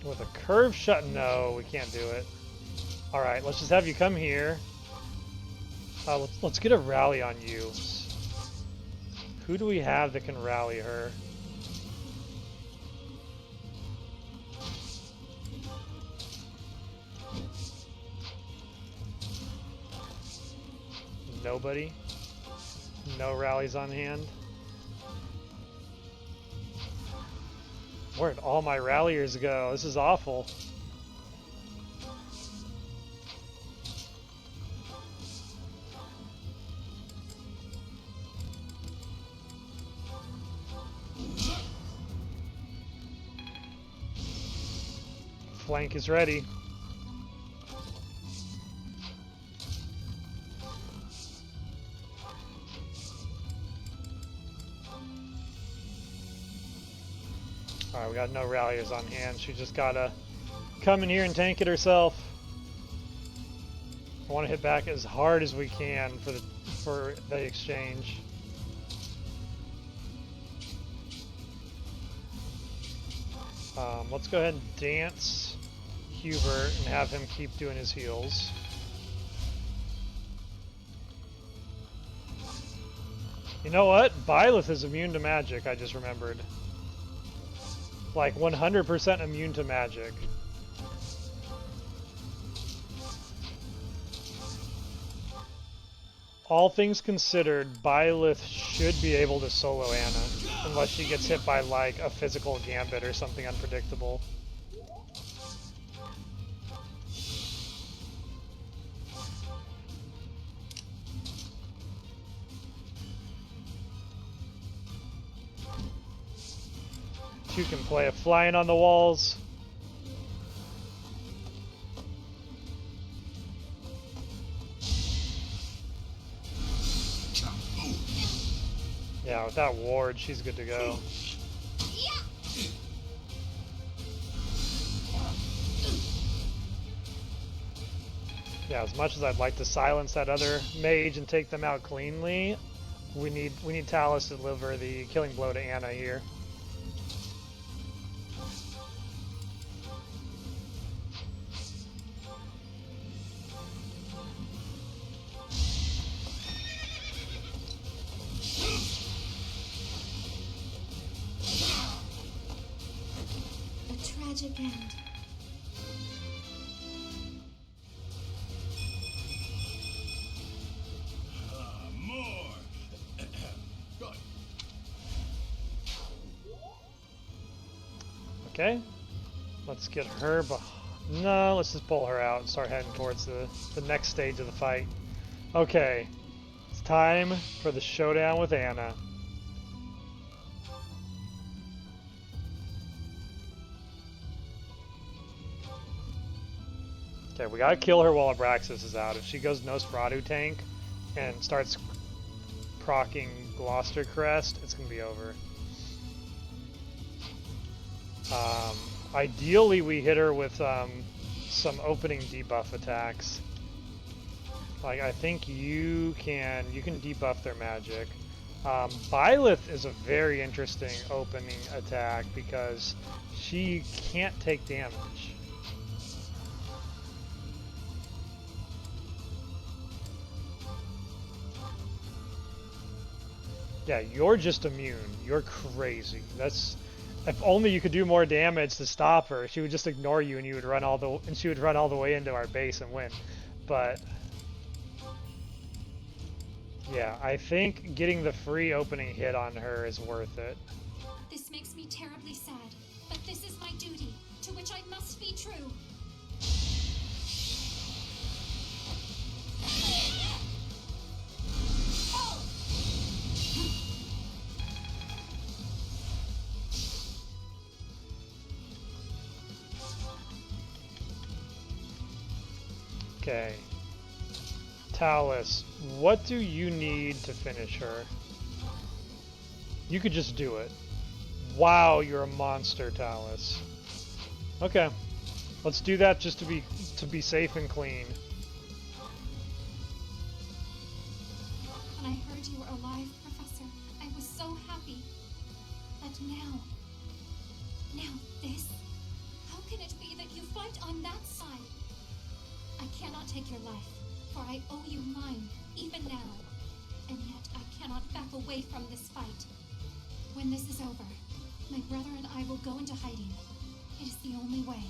With a curve shot? No, we can't do it. Alright, let's just have you come here. Let's get a rally on you. Who do we have that can rally her? Nobody? No rallies on hand? Where'd all my ralliers go? This is awful. Flank is ready. Alright, we got no ralliers on hand. She just gotta come in here and tank it herself. I want to hit back as hard as we can for the exchange. Let's go ahead and dance Hubert and have him keep doing his heals. You know what? Byleth is immune to magic, I just remembered. Like 100% immune to magic. All things considered, Byleth should be able to solo Anna, unless she gets hit by like a physical gambit or something unpredictable. You can play a flying on the walls. Yeah, with that ward, she's good to go. Yeah, as much as I'd like to silence that other mage and take them out cleanly, we need Thales to deliver the killing blow to Anna here. Tragic end. More. Good. Okay, let's get her. No, let's just pull her out and start heading towards the next stage of the fight. Okay, it's time for the showdown with Anna. Okay, we gotta kill her while Abraxas is out. If she goes Nosferatu tank and starts proccing Gloucester Crest, it's gonna be over. Ideally, we hit her with some opening debuff attacks. Like I think you can debuff their magic. Byleth is a very interesting opening attack because she can't take damage. Yeah, you're just immune. You're crazy. That's if only you could do more damage to stop her. She would just ignore you, and you would run she would run all the way into our base and win. But yeah, I think getting the free opening hit on her is worth it. This makes me terribly sad, but this is my duty, to which I must be true. Okay. Thales, what do you need to finish her? You could just do it. Wow, you're a monster, Thales. Okay. Let's do that just to be safe and clean. When I heard you were alive, Professor, I was so happy. But now this? How can it be that you fight on that side? I cannot take your life, for I owe you mine, even now. And yet I cannot back away from this fight. When this is over, my brother and I will go into hiding. It is the only way.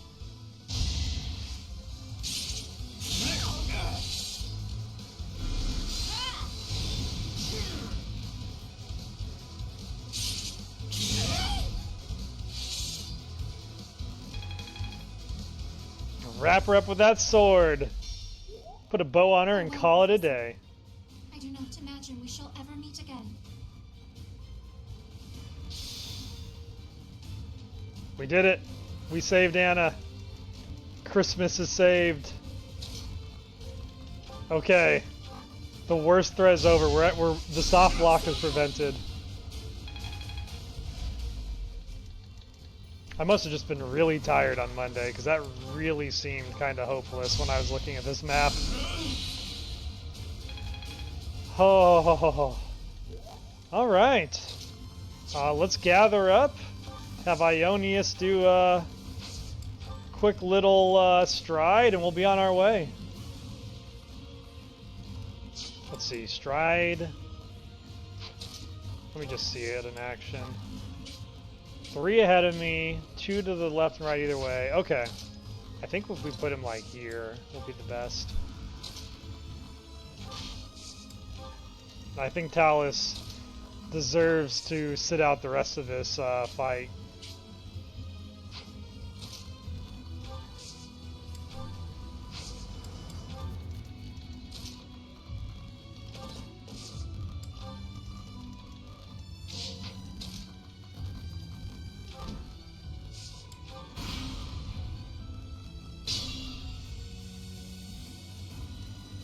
Wrap her up with that sword. Put a bow on her and call it a day. I do not imagine we shall ever meet again. We did it. We saved Anna. Christmas is saved. Okay. The worst threat is over. We're the soft lock is prevented. I must have just been really tired on Monday because that really seemed kind of hopeless when I was looking at this map. Oh, all right. Let's gather up. Have Ionius do a quick little stride, and we'll be on our way. Let's see, stride. Let me just see it in action. 3 ahead of me, 2 to the left and right either way. Okay. I think if we put him like here, will be the best. I think Thales deserves to sit out the rest of this fight.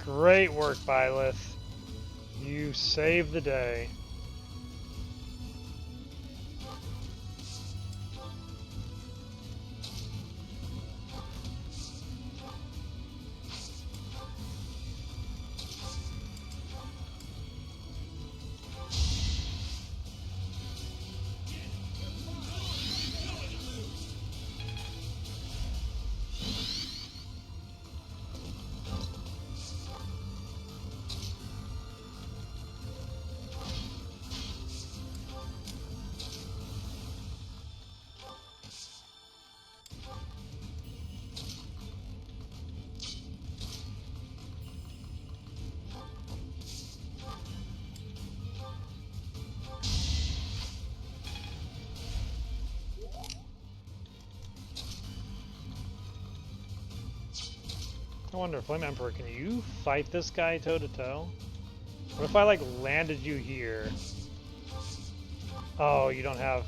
Great work, Byleth. You saved the day. I wonder, Flame Emperor, can you fight this guy toe to toe? What if I like landed you here? Oh, you don't have...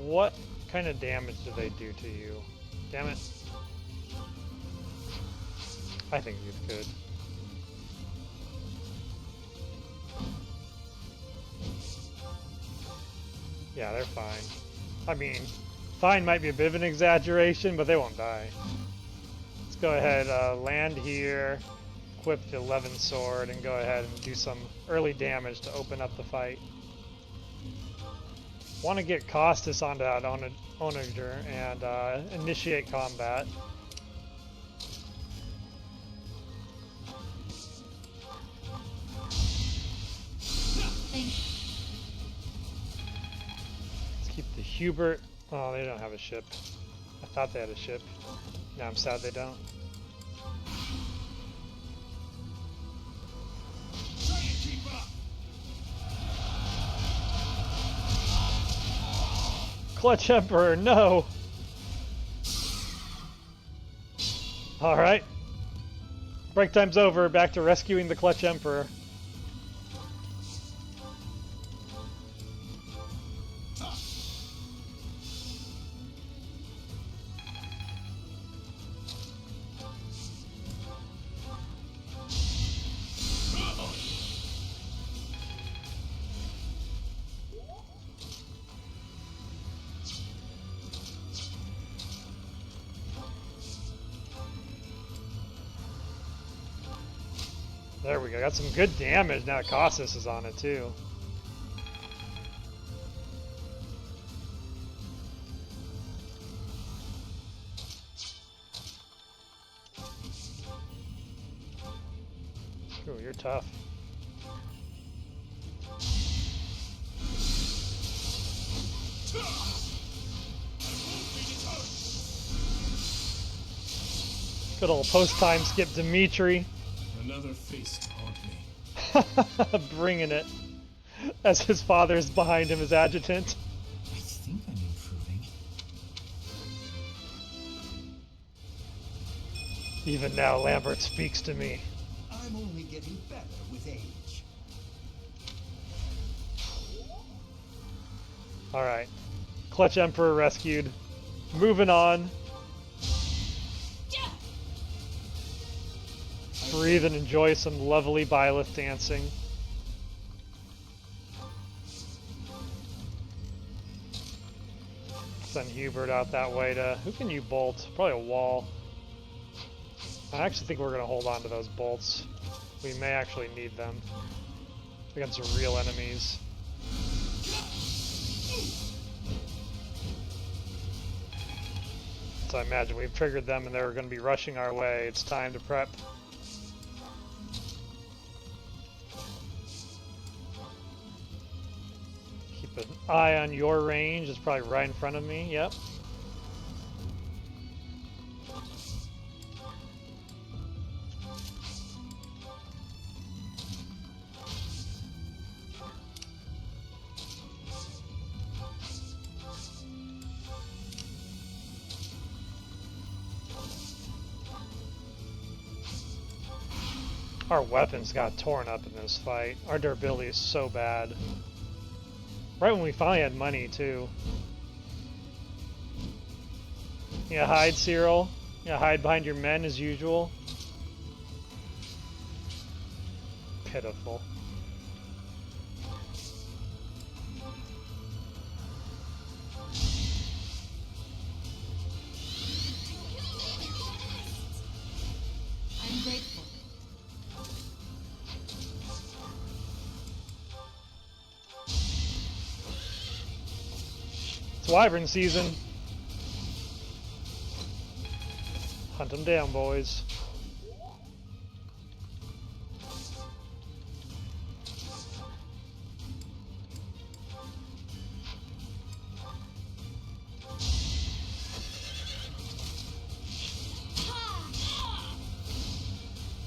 What kind of damage do they do to you? Damn it. I think you could. Yeah, they're fine. I mean, fine might be a bit of an exaggeration, but they won't die. Let's go ahead, land here, equip the 11 sword, and go ahead and do some early damage to open up the fight. Want to get Costas onto that Onager and initiate combat. Let's keep the Hubert. Oh, they don't have a ship. I thought they had a ship. Now I'm sad they don't. Clutch Emperor, no! Alright. Break time's over, back to rescuing the Clutch Emperor. There we go, got some good damage now that Costas is on it too. Ooh, you're tough. Good old post-time skip Dimitri. Another face to haunt me. Bringing it. As his father is behind him as adjutant. I think I'm improving. Even now, Lambert speaks to me. I'm only getting better with age. Alright. Clutch Emperor rescued. Moving on. Breathe and enjoy some lovely Byleth dancing. Send Hubert out that way to... Who can you bolt? Probably a wall. I actually think we're going to hold on to those bolts. We may actually need them against real enemies. So I imagine we've triggered them and they're going to be rushing our way. It's time to prep. Keep an eye on your range. It's probably right in front of me. Yep. Our weapons got torn up in this fight. Our durability is so bad. Right when we finally had money, too. Yeah, hide, Cyril. Yeah, hide behind your men as usual. Pitiful. I'm grateful. It's Wyvern season. Hunt them down, boys.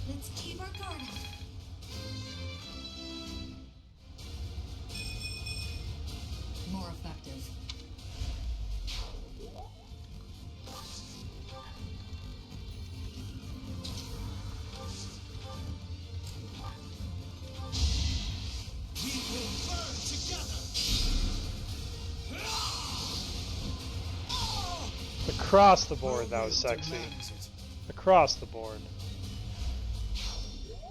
Let's keep our guard up. More effective. We will burn together. Across the board, that was sexy. Demands it. Across the board.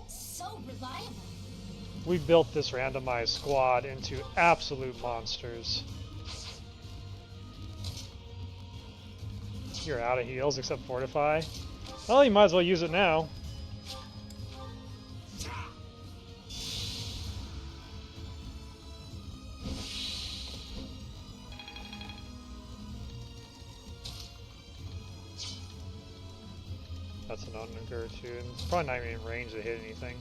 So reliable. We built this randomized squad into absolute monsters. You're out of heals except Fortify. Well, you might as well use it now. That's an Onager too, and it's probably not even in range to hit anything.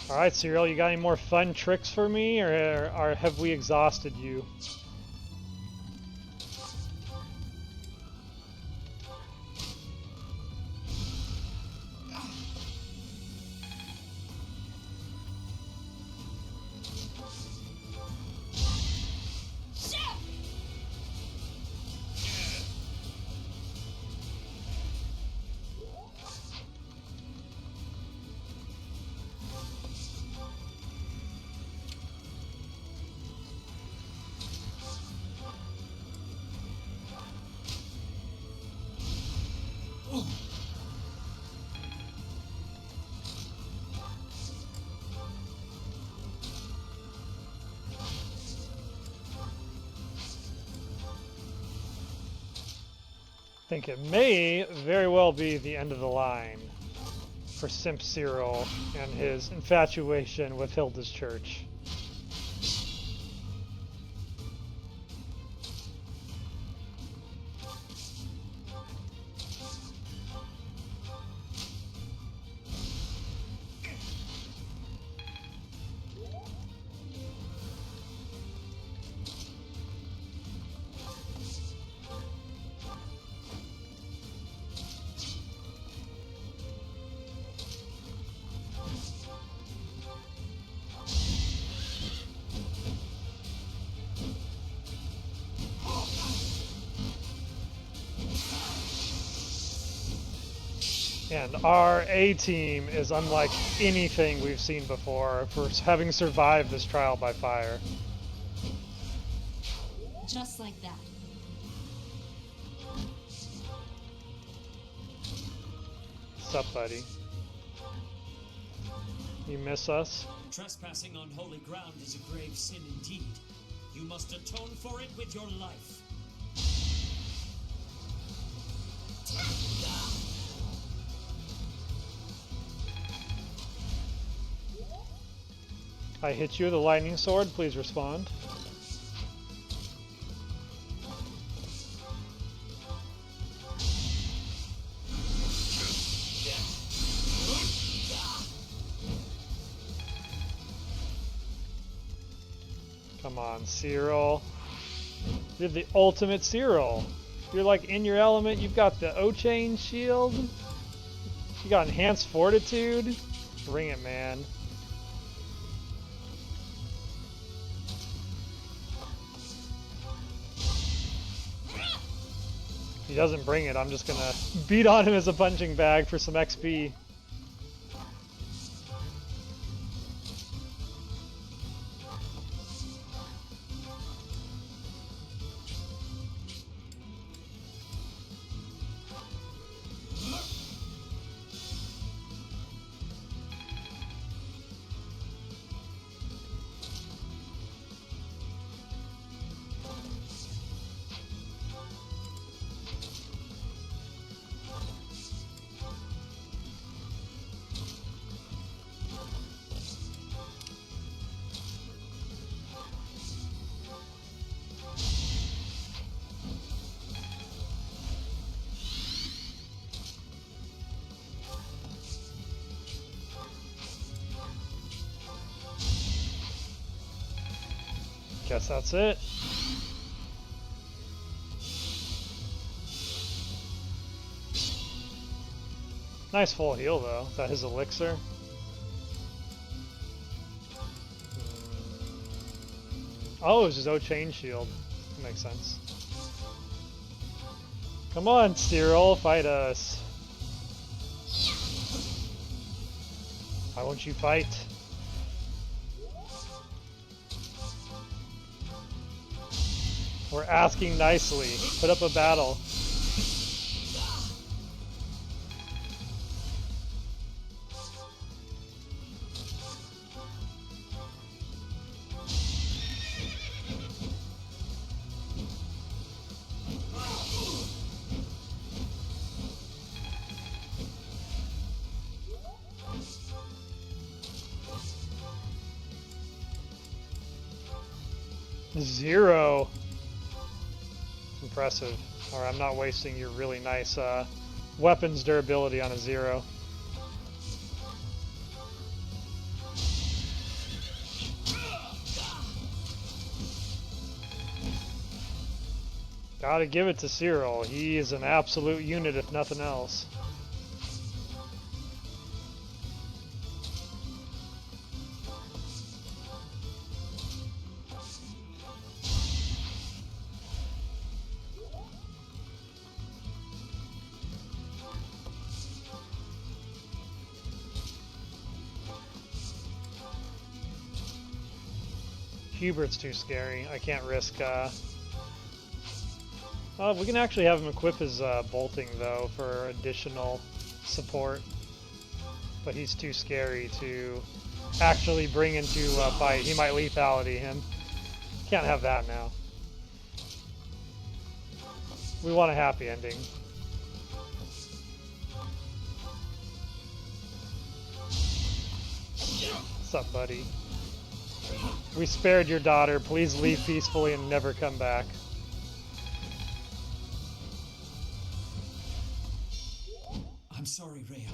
Alright, Cyril, you got any more fun tricks for me, or have we exhausted you? I think it may very well be the end of the line for Simp Cyril and his infatuation with Hilda's church. And our A team is unlike anything we've seen before for having survived this trial by fire. Just like that. Sup, buddy? You miss us? Trespassing on holy ground is a grave sin indeed. You must atone for it with your life. I hit you with a lightning sword, please respond. Come on, Cyril. You're the ultimate Cyril. You're like in your element, you've got the O-chain shield. You got enhanced fortitude. Bring it, man. If he doesn't bring it, I'm just gonna beat on him as a punching bag for some XP. Guess that's it. Nice full heal though. Is that his elixir? Oh, it was his O-chain shield. That makes sense. Come on, Cyril, fight us. Why won't you fight? We're asking nicely. Put up a battle. 0. Impressive. Alright, I'm not wasting your really nice weapons durability on a 0. Gotta give it to Cyril. He is an absolute unit if nothing else. Hubert's too scary. I can't risk we can actually have him equip his bolting, though, for additional support. But he's too scary to actually bring into a fight. He might lethality him. Can't have that now. We want a happy ending. What's up, buddy? We spared your daughter. Please leave peacefully and never come back. I'm sorry, Rhea.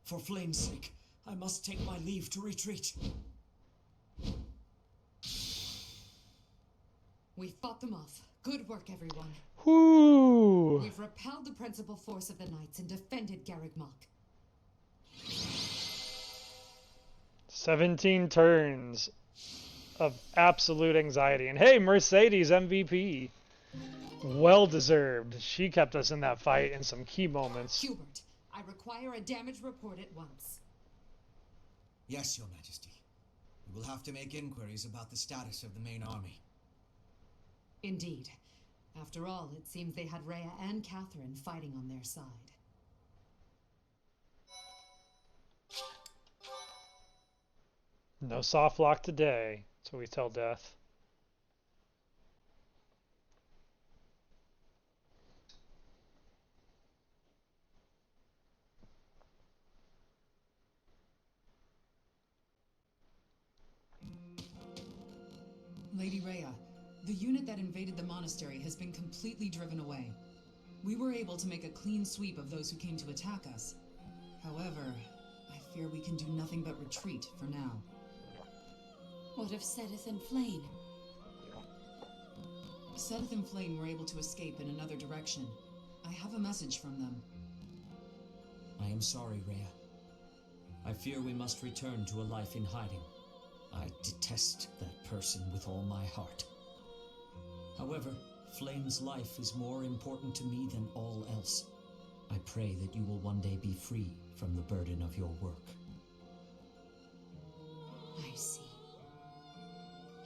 For Flame's sake, I must take my leave to retreat. We fought them off. Good work, everyone. Whoo! We've repelled the principal force of the Knights and defended Garreg Mach. 17 turns of absolute anxiety. And hey, Mercedes MVP. Well deserved. She kept us in that fight in some key moments. Hubert, I require a damage report at once. Yes, Your Majesty. We will have to make inquiries about the status of the main army. Indeed. After all, it seems they had Rhea and Catherine fighting on their side. No soft lock today. That's what we tell Death. Lady Rhea, the unit that invaded the monastery has been completely driven away. We were able to make a clean sweep of those who came to attack us. However, I fear we can do nothing but retreat for now. What of Sedith and Flame? Sedith and Flame were able to escape in another direction. I have a message from them. I am sorry, Rhea. I fear we must return to a life in hiding. I detest that person with all my heart. However, Flame's life is more important to me than all else. I pray that you will one day be free from the burden of your work. I see.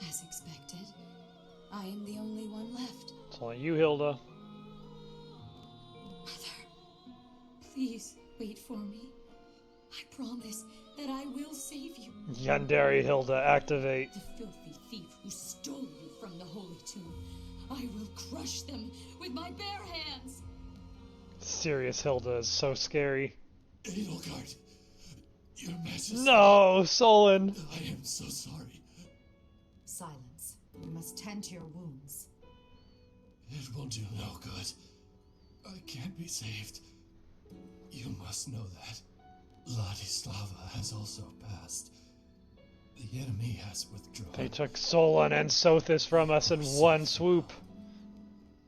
As expected, I am the only one left. It's only you, Hilda. Mother, please wait for me. I promise that I will save you. Yandere Hilda, activate. The filthy thief who stole you from the Holy Tomb. I will crush them with my bare hands. Serious Hilda is so scary. Edelgard, Your Majesty. No, Solon. I am so sorry. Silence. We must tend to your wounds. It will do no good. I can't be saved. You must know that. Ladislava has also passed. The enemy has withdrawn. They took Solon and Sothis from us in one swoop.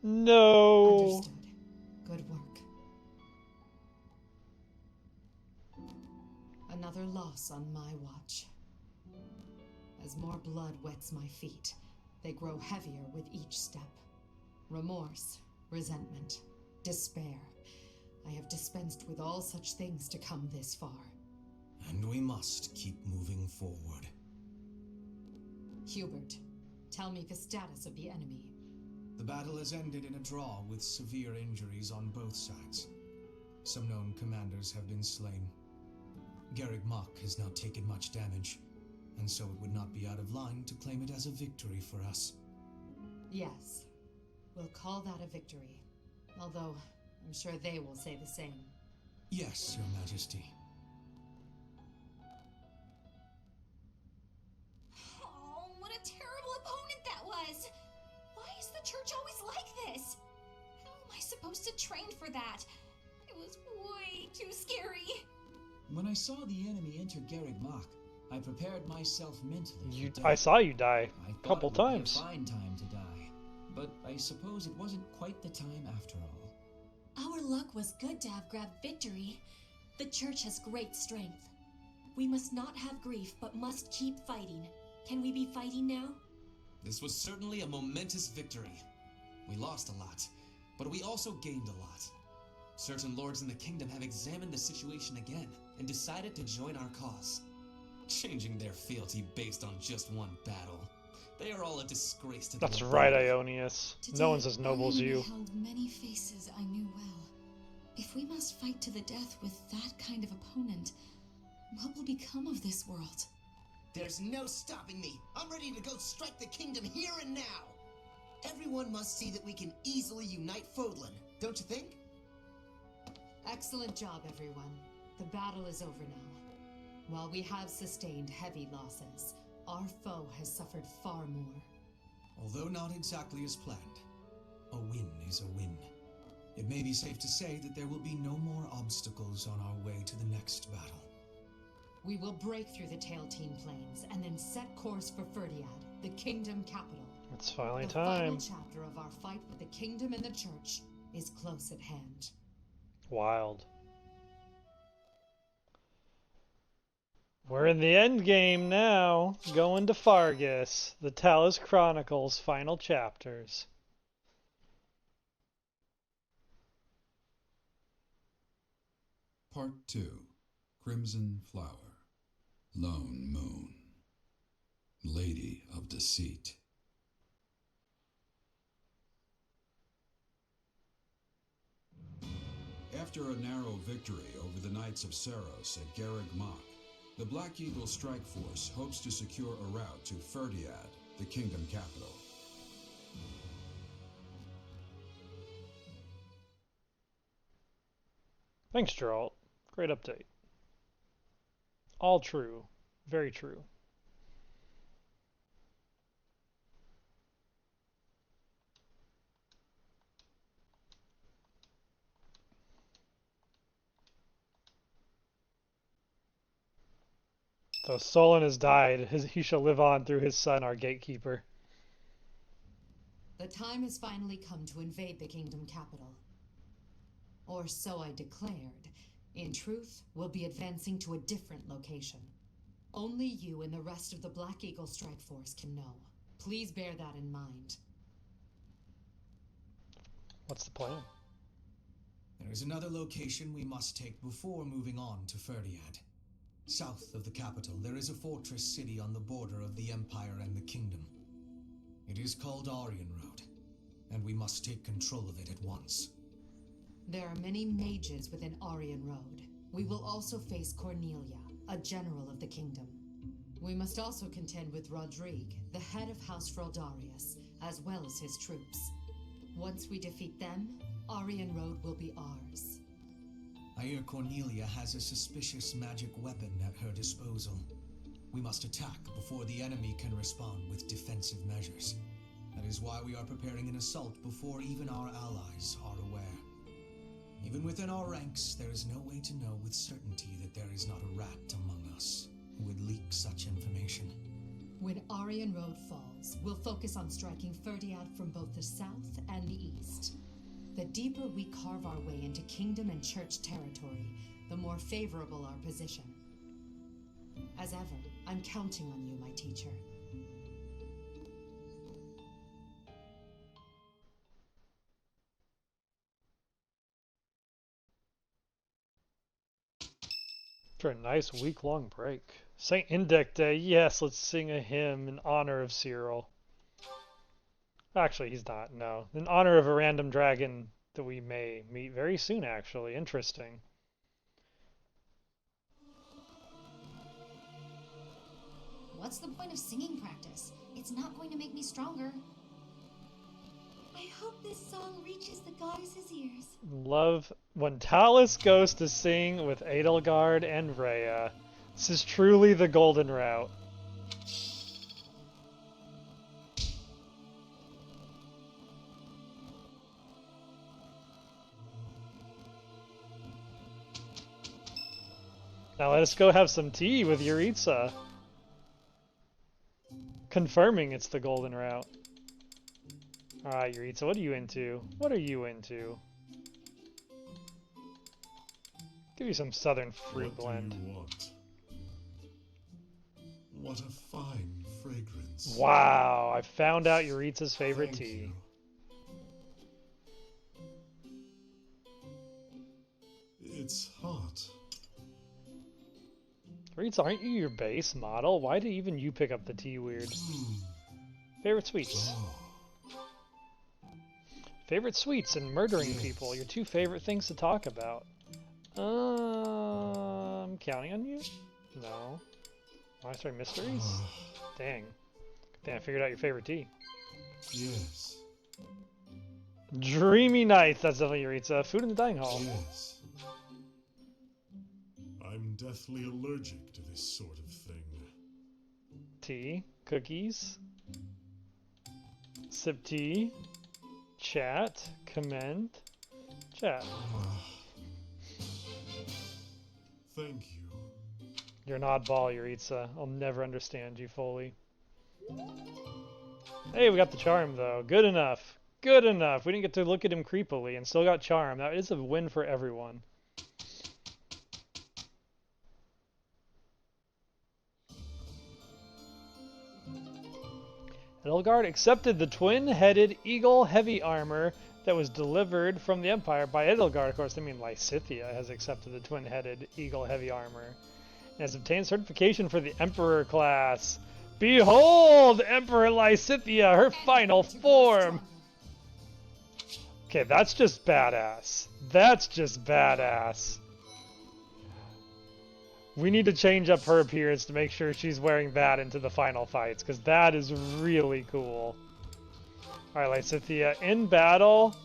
No. Understood. Good work. Another loss on my watch. As more blood wets my feet, they grow heavier with each step. Remorse, resentment, despair. I have dispensed with all such things to come this far. And we must keep moving forward. Hubert, tell me the status of the enemy. The battle has ended in a draw with severe injuries on both sides. Some known commanders have been slain. Garreg Mach has not taken much damage, and so it would not be out of line to claim it as a victory for us. Yes, we'll call that a victory. Although, I'm sure they will say the same. Yes, Your Majesty. Oh, what a terrible opponent that was! for that. It was way too scary. When I saw the enemy enter Garreg Mach, I prepared myself mentally for I death. saw you die I a thought couple it would times. be a fine time to die, but I suppose it wasn't quite the time after all. Our luck was good to have grabbed victory. The church has great strength. We must not have grief, but must keep fighting. Can we be fighting now? This was certainly a momentous victory. We lost a lot, but we also gained a lot. Certain lords in the kingdom have examined the situation again and decided to join our cause, changing their fealty based on just one battle. They are all a disgrace to the That's right, nobility. Ionius. Today, No one's as noble as I you. beheld many faces I knew well. If we must fight to the death with that kind of opponent, what will become of this world? There's no stopping me. I'm ready to go strike the kingdom here and now. Everyone must see that we can easily unite Fodlan, don't you think? Excellent job, everyone. The battle is over now. While we have sustained heavy losses, our foe has suffered far more. Although not exactly as planned, a win is a win. It may be safe to say that there will be no more obstacles on our way to the next battle. We will break through the Tailtean Plains and then set course for Ferdiad, the kingdom capital. It's finally The time. final chapter of our fight with the kingdom and the church is close at hand. Wild. We're in the end game now. Going to Fargus. The Thales Chronicles final chapters. Part 2. Crimson Flower. Lone Moon. Lady of Deceit. After a narrow victory over the Knights of Saros at Garreg Mach, the Black Eagle Strike Force hopes to secure a route to Ferdiad, the kingdom capital. Thanks, Geralt. Great update. All true. Very true. Though Solon has died, he shall live on through his son, our gatekeeper. The time has finally come to invade the kingdom capital. Or so I declared. In truth, we'll be advancing to a different location. Only you and the rest of the Black Eagle Strike Force can know. Please bear that in mind. What's the plan? There is another location we must take before moving on to Ferdiad. South of the capital, there is a fortress city on the border of the Empire and the Kingdom. It is called Aryan Road, and we must take control of it at once. There are many mages within Aryan Road. We will also face Cornelia, a general of the kingdom. We must also contend with Rodrigue, the head of House Froldarius, as well as his troops. Once we defeat them, Aryan Road will be ours. I hear Cornelia has a suspicious magic weapon at her disposal. We must attack before the enemy can respond with defensive measures. That is why we are preparing an assault before even our allies are aware. Even within our ranks, there is no way to know with certainty that there is not a rat among us who would leak such information. When Aryan Road falls, we'll focus on striking Ferdiad from both the south and the east. The deeper we carve our way into kingdom and church territory, the more favorable our position. As ever, I'm counting on you, my teacher. After a nice week-long break. Saint Indec Day. Yes, let's sing a hymn in honor of Cyril. Actually, he's not, no. In honor of a random dragon that we may meet very soon, actually. Interesting. What's the point of singing practice? It's not going to make me stronger. I hope this song reaches the goddess's ears. Love when Thales goes to sing with Edelgard and Rhea. This is truly the golden route. Now let us go have some tea with Yuritsa. Confirming it's the golden route. Alright, Yuritsa, what are you into? What are you into? Give you some southern fruit blend. What do you want? What a fine fragrance. Wow, I found out Yuritsa's favorite Thank tea. you. It's hot. Yuritsa, aren't you your base model? Why did even you pick up the tea weird? Favorite sweets. Oh, Favorite sweets and murdering people. Your two favorite things to talk about. I'm counting on you? No. Monster mysteries? Dang. Dang, I figured out your favorite tea. yes, Dreamy nights. That's definitely Yuritsa. Food in the dining hall. yes. I'm deathly allergic to this sort of thing. Tea. Cookies. Sip tea. Chat. Commend. Chat. Thank you. You're an oddball, Yuritsa. I'll never understand you fully. Hey, we got the charm, though. Good enough. Good enough. We didn't get to look at him creepily and still got charm. That is a win for everyone. Edelgard accepted the twin-headed eagle heavy armor that was delivered from the Empire by Edelgard. Of course, I mean Lysithea has accepted the twin-headed eagle heavy armor and has obtained certification for the Emperor class. Behold, Emperor Lysithea, her final form! Okay, that's just badass. That's just badass. We need to change up her appearance to make sure she's wearing that into the final fights, because that is really cool. Alright, Lysithea, in battle.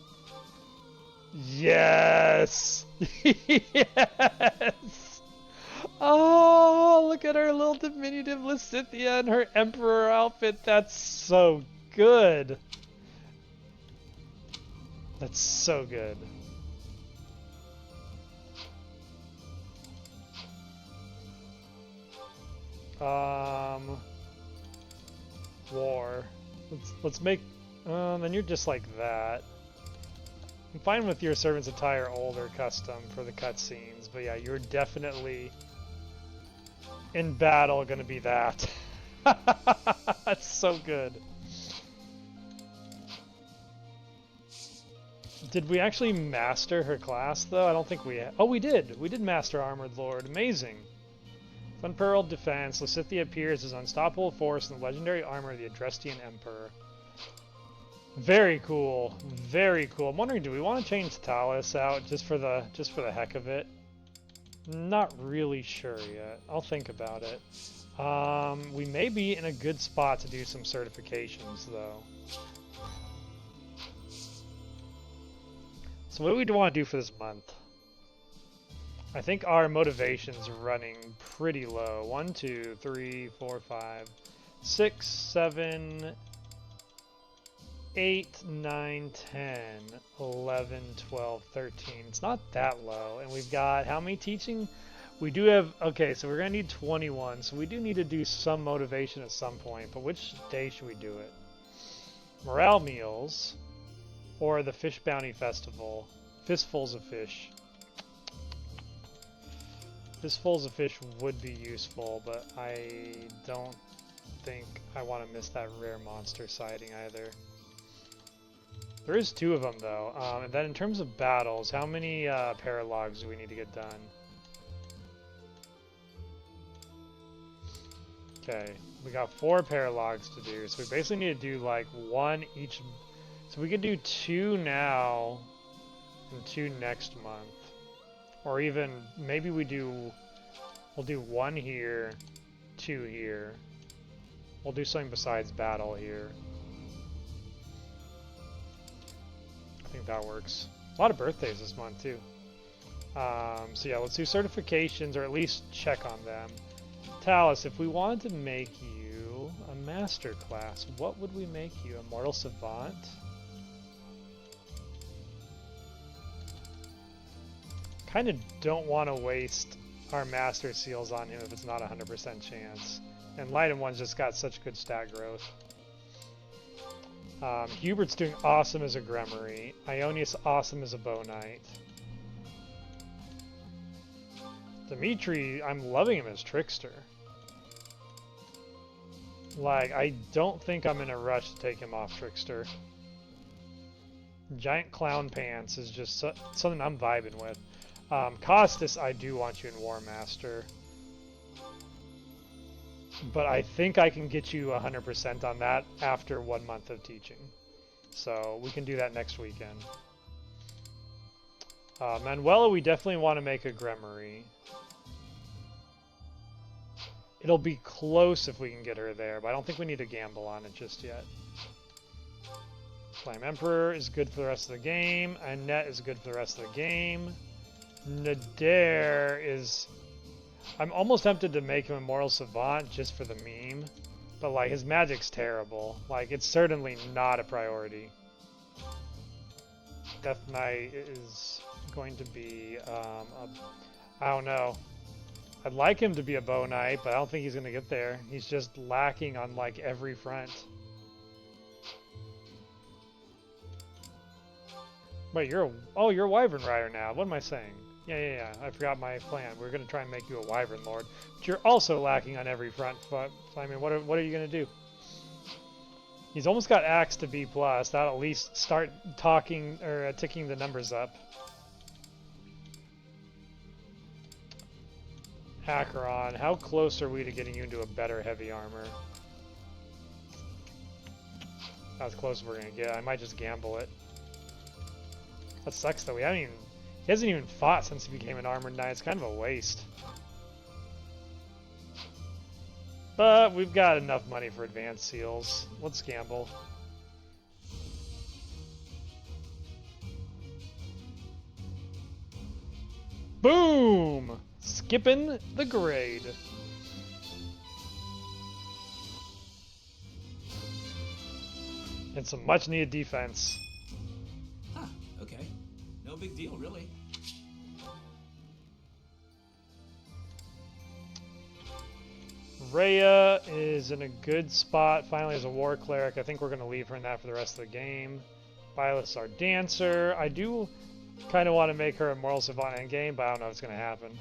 Yes! Yes! Oh, look at her little diminutive Lysithea in her Emperor outfit. That's so good. That's so good. War. Let's make. Then you're just like that. I'm fine with your servant's attire older custom for the cutscenes, but yeah, you're definitely in battle gonna be that. That's so good. Did we actually master her class though? I don't think we. Oh, we did. We did master Armored Lord. Amazing. Unparalleled defense, Lysithea appears as unstoppable force in the legendary armor of the Adrestian Emperor. Very cool. Very cool. I'm wondering, do we want to change Thales out just for the heck of it? Not really sure yet. I'll think about it. We may be in a good spot to do some certifications though. So what do we want to do for this month? I think our motivation's running pretty low. 1, 2, 3, 4, 5, 6, 7, 8, 9, 10, 11, 12, 13. It's not that low. And we've got how many teaching? We do have, okay, so we're going to need 21. So we do need to do some motivation at some point. But which day should we do it? Morale meals or the Fish Bounty Festival? Fistfuls of fish. Fistfuls of fish would be useful, but I don't think I want to miss that rare monster sighting either. There is 2 of them though. And then in terms of battles, how many paralogs do we need to get done? Okay, we got 4 paralogs to do, so we basically need to do like 1 each. So we could do 2 now and 2 next month. Or even, maybe we'll do 1 here, 2 here. We'll do something besides battle here. I think that works. A lot of birthdays this month too. So yeah, let's do certifications, or at least check on them. Thales, if we wanted to make you a master class, what would we make you? A mortal savant? Kind of don't want to waste our Master Seals on him if it's not 100% chance. And Light and 1's just got such good stat growth. Hubert's doing awesome as a Gremory. Ionius awesome as a Bow Knight. Dimitri, I'm loving him as Trickster. Like, I don't think I'm in a rush to take him off Trickster. Giant Clown Pants is just something I'm vibing with. Costas, I do want you in War Master. But I think I can get you 100% on that after 1 month of teaching. So we can do that next weekend. Manuela, we definitely want to make a Gremory. It'll be close if we can get her there, but I don't think we need to gamble on it just yet. Flame Emperor is good for the rest of the game. Annette is good for the rest of the game. Nadir is... I'm almost tempted to make him Immortal Savant just for the meme. But, like, his magic's terrible. Like, it's certainly not a priority. Death Knight is going to be, I don't know. I'd like him to be a Bow Knight, but I don't think he's going to get there. He's just lacking on, like, every front. Wait, you're a Wyvern Rider now. What am I saying? Yeah. I forgot my plan. We're going to try and make you a Wyvern Lord. But you're also lacking on every front. I mean, what are you going to do? He's almost got Axe to B+. That'll at least start talking or ticking the numbers up. Acheron, how close are we to getting you into a better heavy armor? That's close as we're going to get. I might just gamble it. That sucks though. He hasn't even fought since he became an Armored Knight. It's kind of a waste. But we've got enough money for advanced seals. Let's gamble. Boom! Skipping the grade. And some much needed defense. Huh, okay. No big deal, really. Rhea is in a good spot, finally as a War Cleric. I think we're going to leave her in that for the rest of the game. Violet's our Dancer. I do kind of want to make her a Moral Savant endgame, but I don't know if it's going to happen.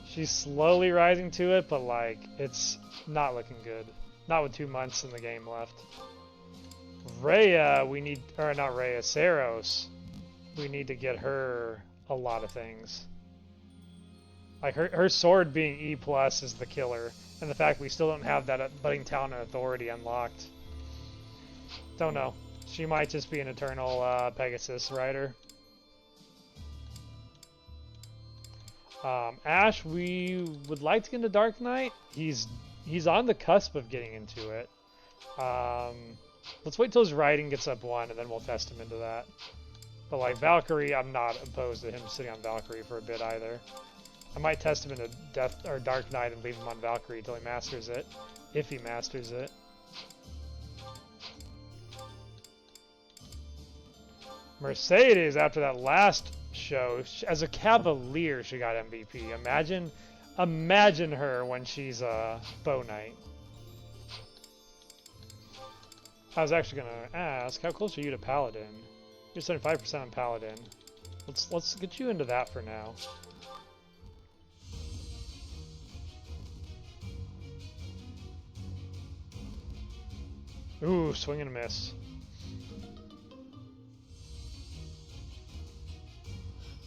She's slowly rising to it, but like, it's not looking good. Not with 2 months in the game left. Rhea, we need, or not Rhea, Saros. We need to get her a lot of things. Like her sword being E+ is the killer. And the fact we still don't have that budding talent and authority unlocked. Don't know. She might just be an eternal Pegasus rider. Ash, we would like to get into Dark Knight. He's on the cusp of getting into it. Let's wait till his riding gets up 1 and then we'll test him into that. But like Valkyrie, I'm not opposed to him sitting on Valkyrie for a bit either. I might test him into Death or Dark Knight and leave him on Valkyrie until he masters it, if he masters it. Mercedes, after that last show, as a Cavalier, she got MVP. Imagine her when she's a Bow Knight. I was actually gonna ask, how close are you to Paladin? You're 75% on Paladin. Let's get you into that for now. Ooh, swing and a miss.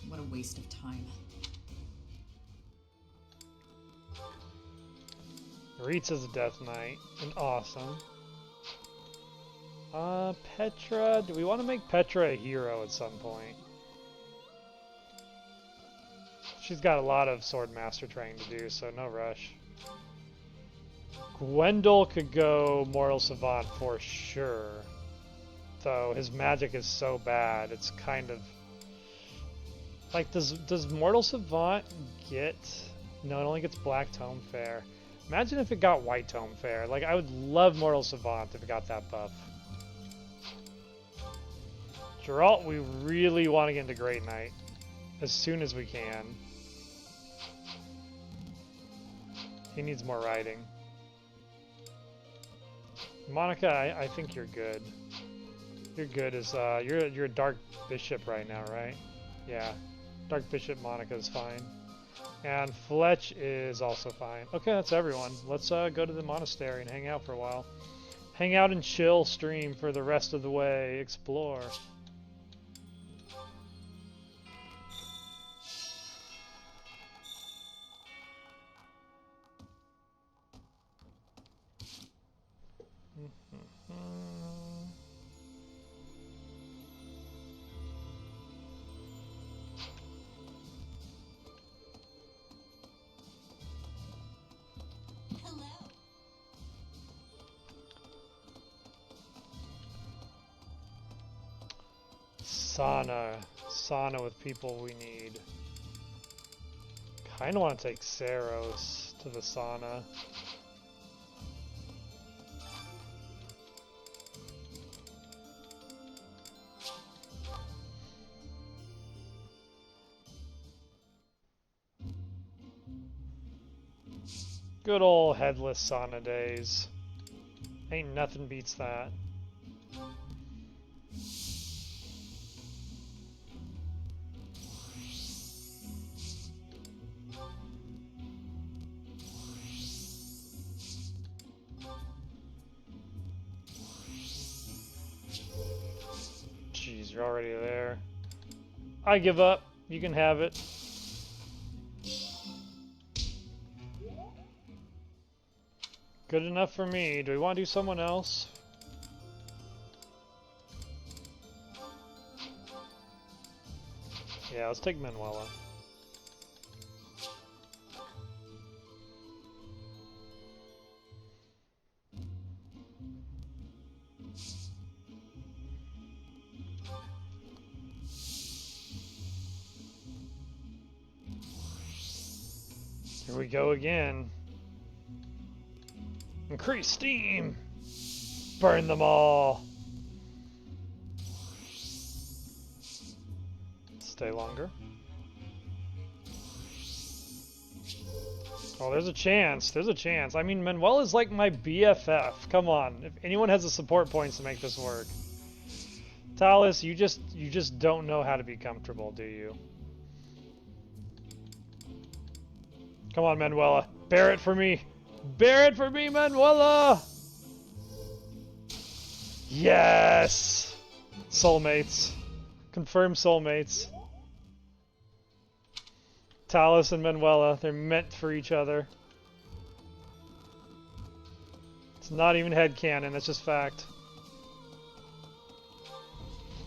What a waste of time. Ritza's a Death Knight, and awesome. Petra, do we want to make Petra a hero at some point? She's got a lot of Sword Master training to do, so no rush. Gwendol could go Mortal Savant for sure. Though his magic is so bad, it's kind of... Like, does Mortal Savant get... No, it only gets Black Tome Fair. Imagine if it got White Tome Fair. Like, I would love Mortal Savant if it got that buff. Geralt, we really want to get into Great Knight as soon as we can. He needs more riding. Monica, I think you're good. You're good as you're a Dark Bishop right now, right? Yeah. Dark Bishop Monica is fine. And Fletch is also fine. Okay, that's everyone. Let's go to the monastery and hang out for a while. Hang out and chill stream for the rest of the way. Explore. Sauna with people we need. Kinda want to take Saros to the sauna. Good old headless sauna days. Ain't nothing beats that. Jeez, you're already there. I give up. You can have it. Good enough for me. Do we want to do someone else? Yeah, let's take Manuela. Here we go again. Increase steam! Burn them all! Stay longer. Oh, there's a chance. There's a chance. I mean, Manuela's like my BFF. Come on. If anyone has the support points to make this work. Thales, you just don't know how to be comfortable, do you? Come on, Manuela. Bear it for me. Bear it for me, Manuela! Yes! Soulmates. Confirmed soulmates. Thales and Manuela, they're meant for each other. It's not even headcanon, that's just fact.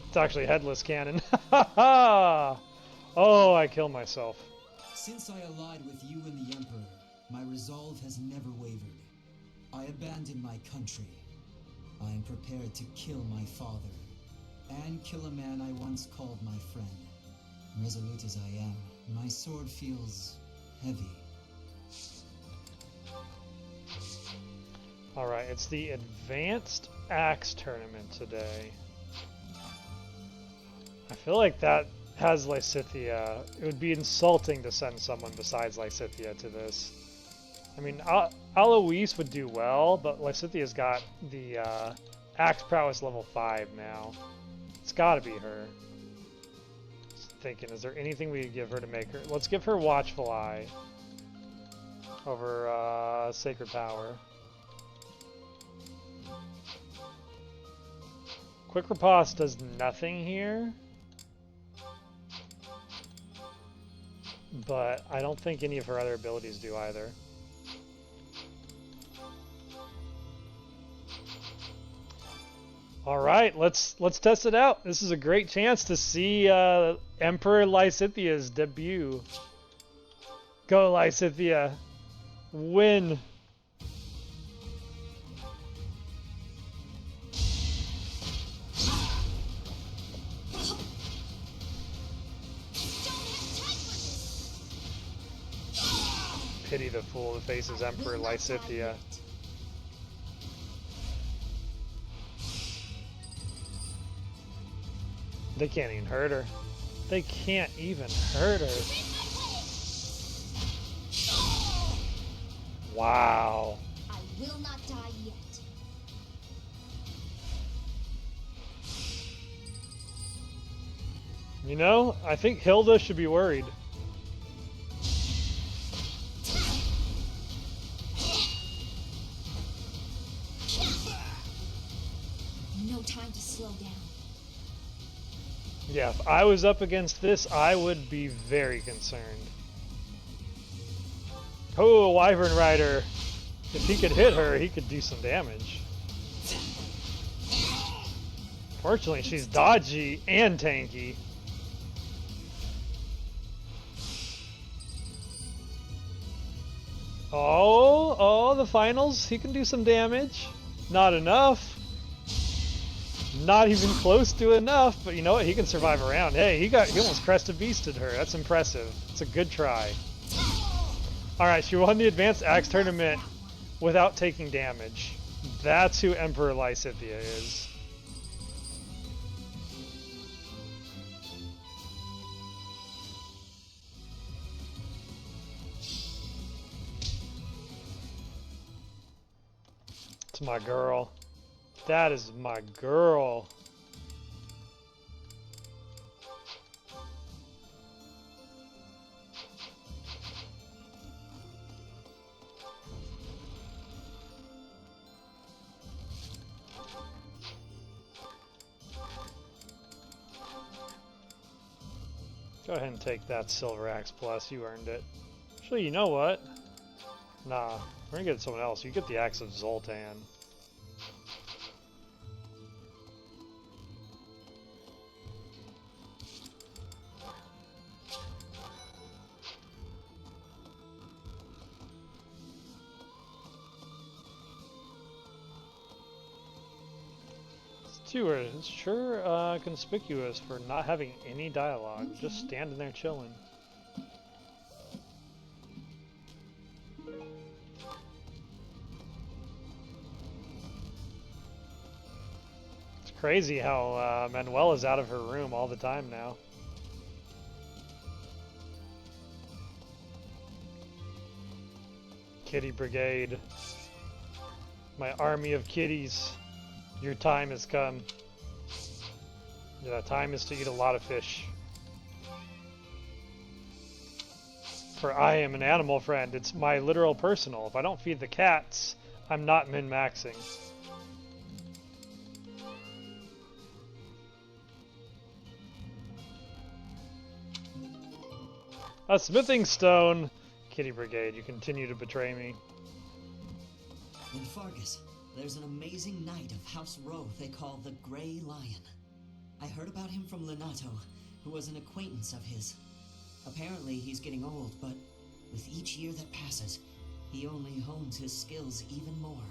It's actually headless canon. Oh, I killed myself. Since I allied with you and the Emperor, my resolve has never wavered. I abandoned my country. I am prepared to kill my father, and kill a man I once called my friend. Resolute as I am, my sword feels heavy. Alright, it's the Advanced Axe Tournament today. I feel like that has Lysithea. It would be insulting to send someone besides Lysithea to this. I mean, Alois would do well, but Lysithea's got the Axe Prowess level 5 now. It's gotta be her. Just thinking, is there anything we could give her to make her... Let's give her Watchful Eye over Sacred Power. Quick Riposte does nothing here. But I don't think any of her other abilities do either. All right, let's test it out. This is a great chance to see Emperor Lysithea's debut. Go Lysithea, win. Pity the fool that faces Emperor Lysithea. They can't even hurt her. They can't even hurt her. Wow. I will not die yet. You know, I think Hilda should be worried. No time to slow down. Yeah, if I was up against this, I would be very concerned. Oh, Wyvern Rider. If he could hit her, he could do some damage. Fortunately, she's dodgy and tanky. Oh, the finals. He can do some damage. Not enough. Not even close to enough, but you know what? He can survive a round. Hey, he almost crested beasted her. That's impressive. It's a good try. Alright, she won the Advanced Axe Tournament without taking damage. That's who Emperor Lysithea is. It's my girl. That is my girl. Go ahead and take that Silver Axe Plus. You earned it. Actually, you know what? Nah, we're gonna get someone else. You get the Axe of Zoltan. It's sure conspicuous for not having any dialogue, just standing there chilling. It's crazy how Manuela's out of her room all the time now. Kitty Brigade. My army of kitties. Your time has come. Yeah, time is to eat a lot of fish. For I am an animal friend. It's my literal personal. If I don't feed the cats, I'm not min-maxing. A smithing stone! Kitty Brigade, you continue to betray me. In Fargus, there's an amazing knight of House Rowe they call the Grey Lion. I heard about him from Lenato, who was an acquaintance of his. Apparently he's getting old, but with each year that passes, he only hones his skills even more.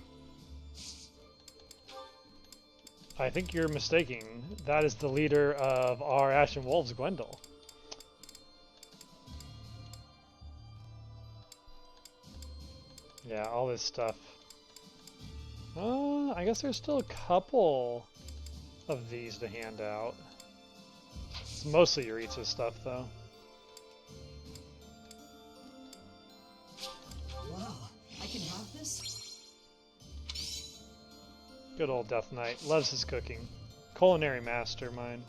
I think you're mistaking. That is the leader of our Ashen Wolves, Gwendol. Yeah, all this stuff. I guess there's still a couple of these to hand out. It's mostly Yuritsa's stuff, though. Wow, I can have this? Good old Death Knight. Loves his cooking. Culinary mastermind.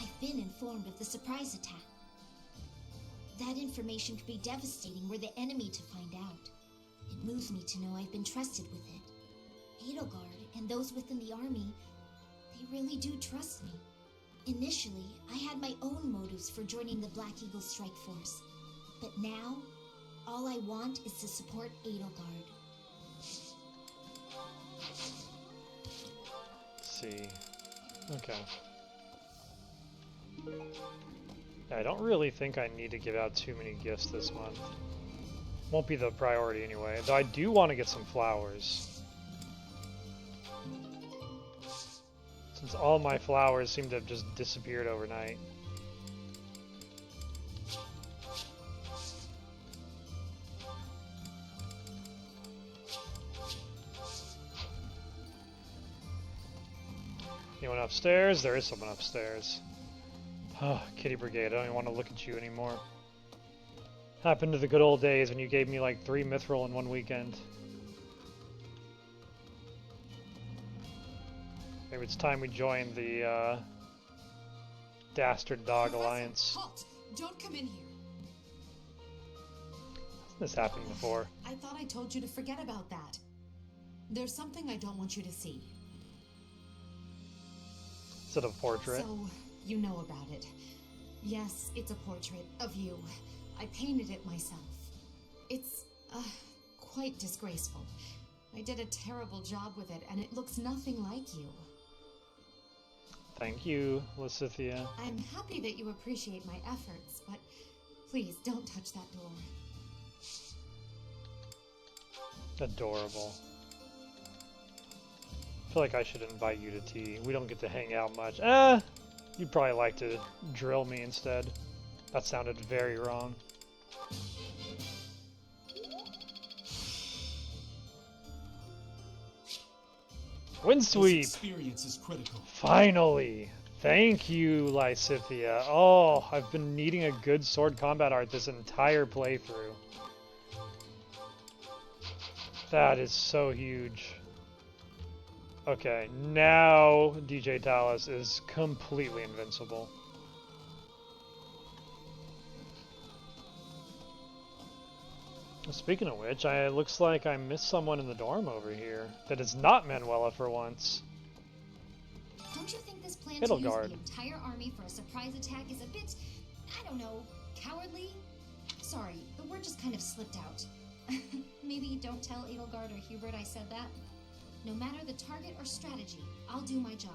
I've been informed of the surprise attack. That information could be devastating were the enemy to find out. It moves me to know I've been trusted with it. Edelgard and those within the army, they really do trust me. Initially, I had my own motives for joining the Black Eagle Strike Force. But now, all I want is to support Edelgard. See. Okay. I don't really think I need to give out too many gifts this month. Won't be the priority anyway, though I do want to get some flowers. Since all my flowers seem to have just disappeared overnight. Anyone upstairs? There is someone upstairs. Oh, Kitty Brigade, I don't even want to look at you anymore. Happened to the good old days when you gave me like 3 mithril in one weekend. Maybe it's time we join the Dastard Dog Professor, Alliance. Halt! Don't come in here. Hasn't this happened before? I thought I told you to forget about that. There's something I don't want you to see. Is it a portrait? So, you know about it. Yes, it's a portrait of you. I painted it myself. It's, quite disgraceful. I did a terrible job with it, and it looks nothing like you. Thank you, Lysithea. I'm happy that you appreciate my efforts, but please don't touch that door. Adorable. I feel like I should invite you to tea. We don't get to hang out much. You'd probably like to drill me instead. That sounded very wrong. Wind sweep! This experience is critical. Finally! Thank you, Lysithea. Oh, I've been needing a good sword combat art this entire playthrough. That is so huge. Okay, now DJ Thales is completely invincible. Speaking of which, it looks like I missed someone in the dorm over here. That is not Manuela for once. Don't you think this plan It'll to use guard. the entire army for a surprise attack is a bit, I don't know, cowardly? Sorry, the word just kind of slipped out. Maybe don't tell Edelgard or Hubert I said that. No matter the target or strategy, I'll do my job.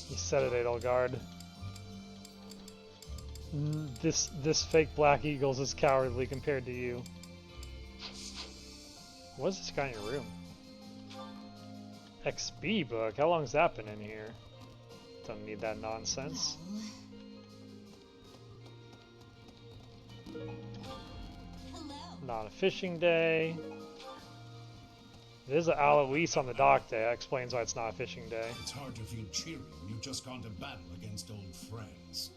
You said it, Edelgard. This fake Black Eagles is cowardly compared to you. What is this guy in your room? XP book? How long's that been in here? Don't need that nonsense. Hello. Not a fishing day. It is an Alois on the dock day. That explains why it's not a fishing day. It's hard to feel cheery when you've just gone to battle against old friends.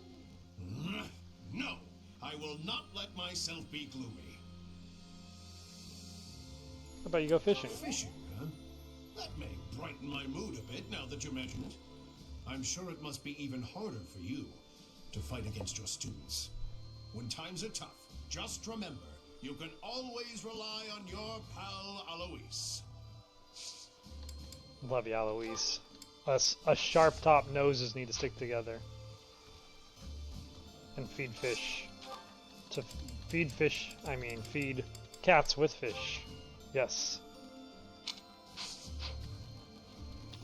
No, I will not let myself be gloomy. How about you go fishing? Fishing, huh? That may brighten my mood a bit now that you mention it. I'm sure it must be even harder for you to fight against your students. When times are tough, just remember, you can always rely on your pal Alois. Love you, Alois. Us sharp top noses need to stick together. And feed fish. To feed fish, I mean feed cats with fish. Yes.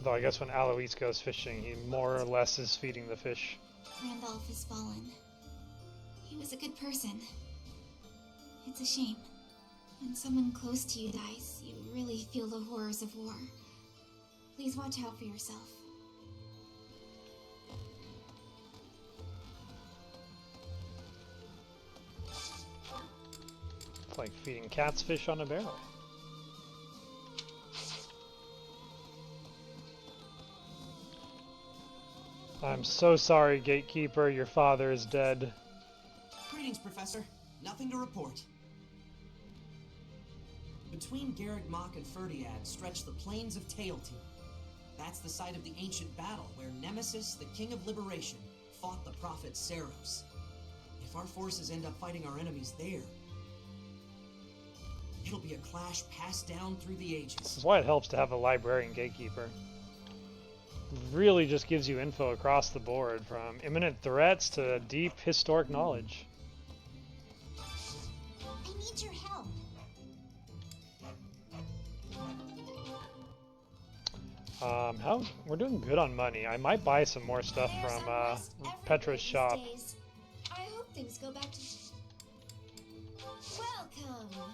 Though I guess when Alois goes fishing, he more or less is feeding the fish. Randolph has fallen. He was a good person. It's a shame. When someone close to you dies, you really feel the horrors of war. Please watch out for yourself. It's like feeding cats fish on a barrel. I'm so sorry, Gatekeeper. Your father is dead. Greetings, Professor. Nothing to report. Between Garreg Mach and Ferdiad stretch the plains of Tailtear. That's the site of the ancient battle where Nemesis, the King of Liberation, fought the prophet Saros. If our forces end up fighting our enemies there, it'll be a clash passed down through the ages. This is why it helps to have a librarian Gatekeeper. Really just gives you info across the board, from imminent threats to deep historic knowledge. I need your help. We're doing good on money. I might buy some more stuff There's from unrest everywhere Petra's these shop. days. I hope things go back to... Welcome!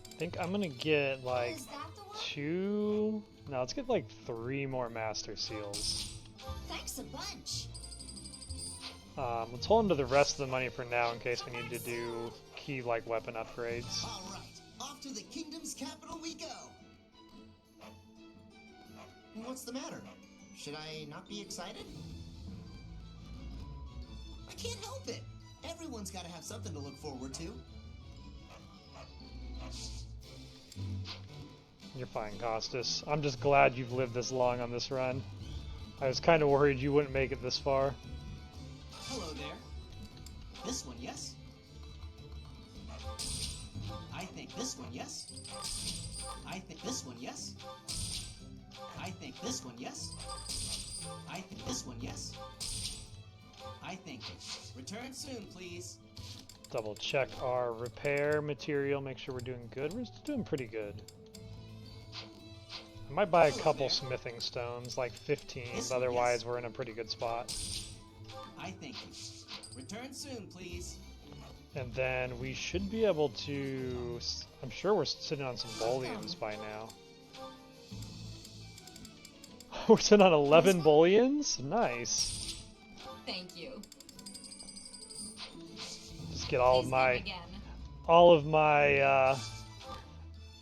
I think I'm gonna get like Is that the one? 2... No, let's get like 3 more Master Seals. Thanks a bunch. Let's hold on to the rest of the money for now in case we need to do key like weapon upgrades. All right, off to the kingdom's capital we go. And what's the matter? Should I not be excited? I can't help it. Everyone's got to have something to look forward to. You're fine, Costas. I'm just glad you've lived this long on this run. I was kind of worried you wouldn't make it this far. Hello there. This one, yes? I think this one, yes? I think this one, yes? I think this one, yes? I think this one, yes? I think. Return soon, please. Double check our repair material, make sure we're doing good. We're still doing pretty good. I might buy a couple smithing stones, like 15, but otherwise we're in a pretty good spot. I think. Return soon, please. And then we should be able to... I'm sure we're sitting on some bullions by now. We're sitting on 11 bullions? Nice. Thank you. Just get all of my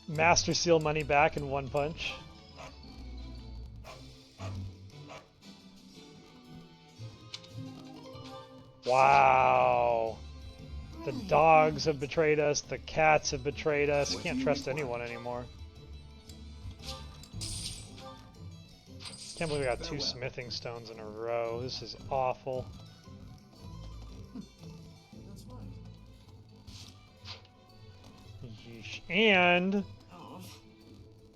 Master Seal money back in one punch. Wow. The dogs have betrayed us, the cats have betrayed us. Can't trust anyone anymore. Can't believe we got 2 smithing stones in a row. This is awful. Yeesh. And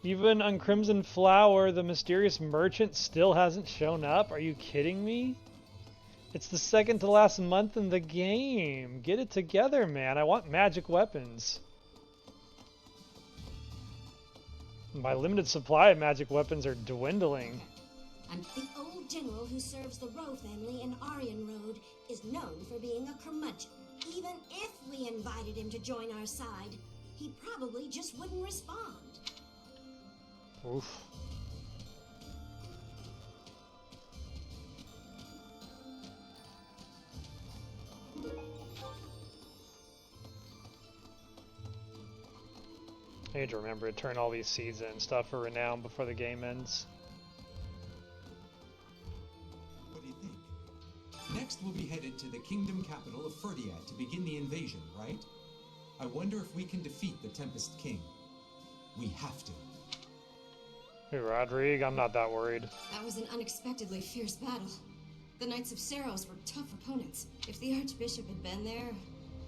even on Crimson Flower, the mysterious merchant still hasn't shown up. Are you kidding me? It's the second to last month in the game. Get it together, man. I want magic weapons. My limited supply of magic weapons are dwindling. And the old general who serves the Rowe family in Aryan Road is known for being a curmudgeon. Even if we invited him to join our side, he probably just wouldn't respond. Oof. I need to remember to turn all these seeds in and stuff for renown before the game ends. What do you think? Next we'll be headed to the kingdom capital of Ferdiad to begin the invasion, right? I wonder if we can defeat the Tempest King. We have to. Hey, Rodrigue, I'm not that worried. That was an unexpectedly fierce battle. The Knights of Seiros were tough opponents. If the Archbishop had been there,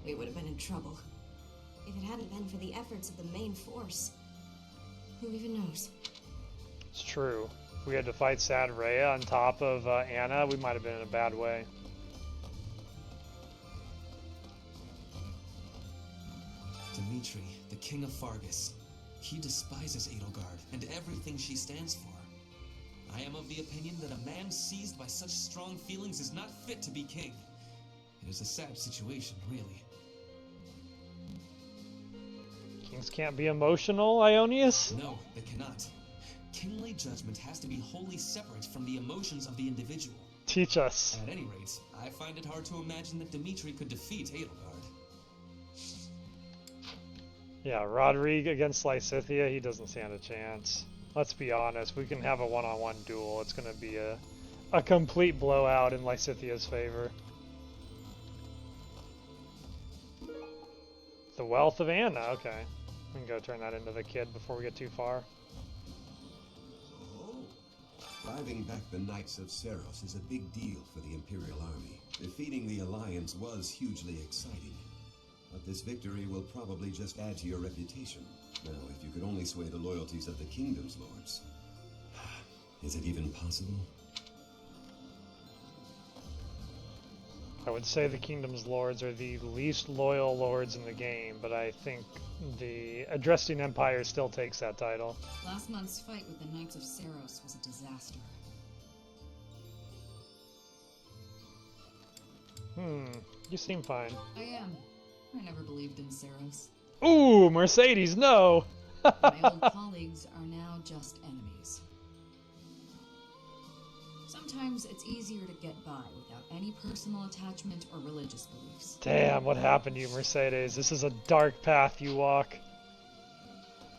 we would have been in trouble. If it hadn't been for the efforts of the main force, who even knows? It's true. If we had to fight Sad Rhea on top of Anna, we might have been in a bad way. Dimitri, the king of Fargus. He despises Edelgard and everything she stands for. I am of the opinion that a man seized by such strong feelings is not fit to be king. It is a sad situation, really. Kings can't be emotional, Ionius? No, they cannot. Kingly judgment has to be wholly separate from the emotions of the individual. Teach us. At any rate, I find it hard to imagine that Dimitri could defeat Edelgard. Yeah, Rodrigue against Lysithea, he doesn't stand a chance. Let's be honest, we can have a one-on-one duel. It's going to be a complete blowout in Lysithea's favor. The Wealth of Anna, okay. We can go turn that into the kid before we get too far. Oh. Driving back the Knights of Seiros is a big deal for the Imperial Army. Defeating the Alliance was hugely exciting. But this victory will probably just add to your reputation. Now, if you could only sway the loyalties of the Kingdom's lords. Is it even possible? I would say the Kingdom's lords are the least loyal lords in the game, but I think the Adresting Empire still takes that title. Last month's fight with the Knights of Seiros was a disaster. You seem fine. I am. I never believed in Seiros. Ooh, Mercedes, no! My old colleagues are now just enemies. Sometimes it's easier to get by without any personal attachment or religious beliefs. Damn, what happened to you, Mercedes? This is a dark path you walk.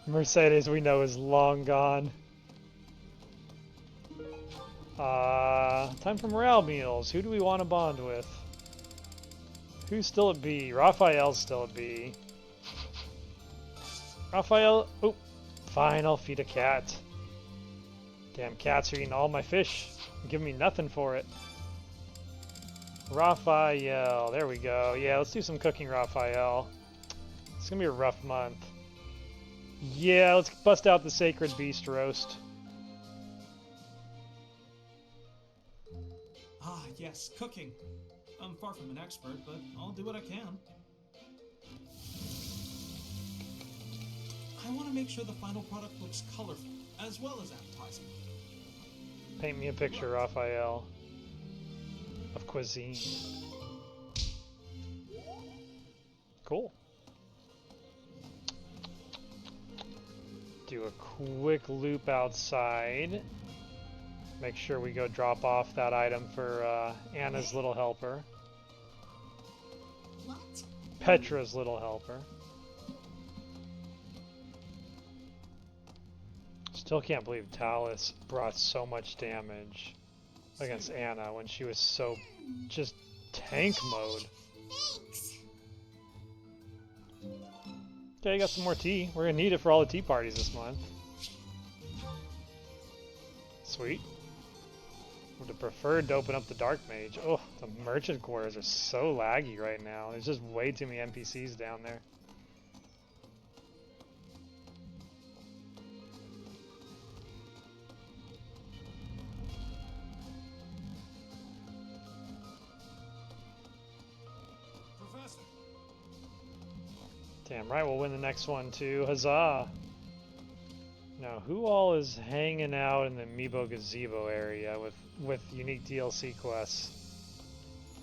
Mercedes, we know, is long gone. Time for morale meals. Who do we want to bond with? Who's still at B? Raphael's still at B. Raphael, oh, fine, I'll feed a cat. Damn cats are eating all my fish. Giving me nothing for it. Raphael, there we go. Yeah, let's do some cooking, Raphael. It's gonna be a rough month. Yeah, let's bust out the Sacred Beast roast. Ah, yes, cooking. I'm far from an expert, but I'll do what I can. I want to make sure the final product looks colorful, as well as appetizing. Paint me a picture, Raphael, of cuisine. Cool. Do a quick loop outside. Make sure we go drop off that item for Anna's little helper. What? Petra's little helper. Still can't believe Thales brought so much damage against Anna when she was so just tank mode. Thanks. Okay, got some more tea. We're gonna need it for all the tea parties this month. Sweet. Would have preferred to open up the Dark Mage. Oh, the merchant quarters are so laggy right now. There's just way too many NPCs down there. Professor. Damn right, we'll win the next one too. Huzzah! Now, who all is hanging out in the Amiibo Gazebo area with unique DLC quests?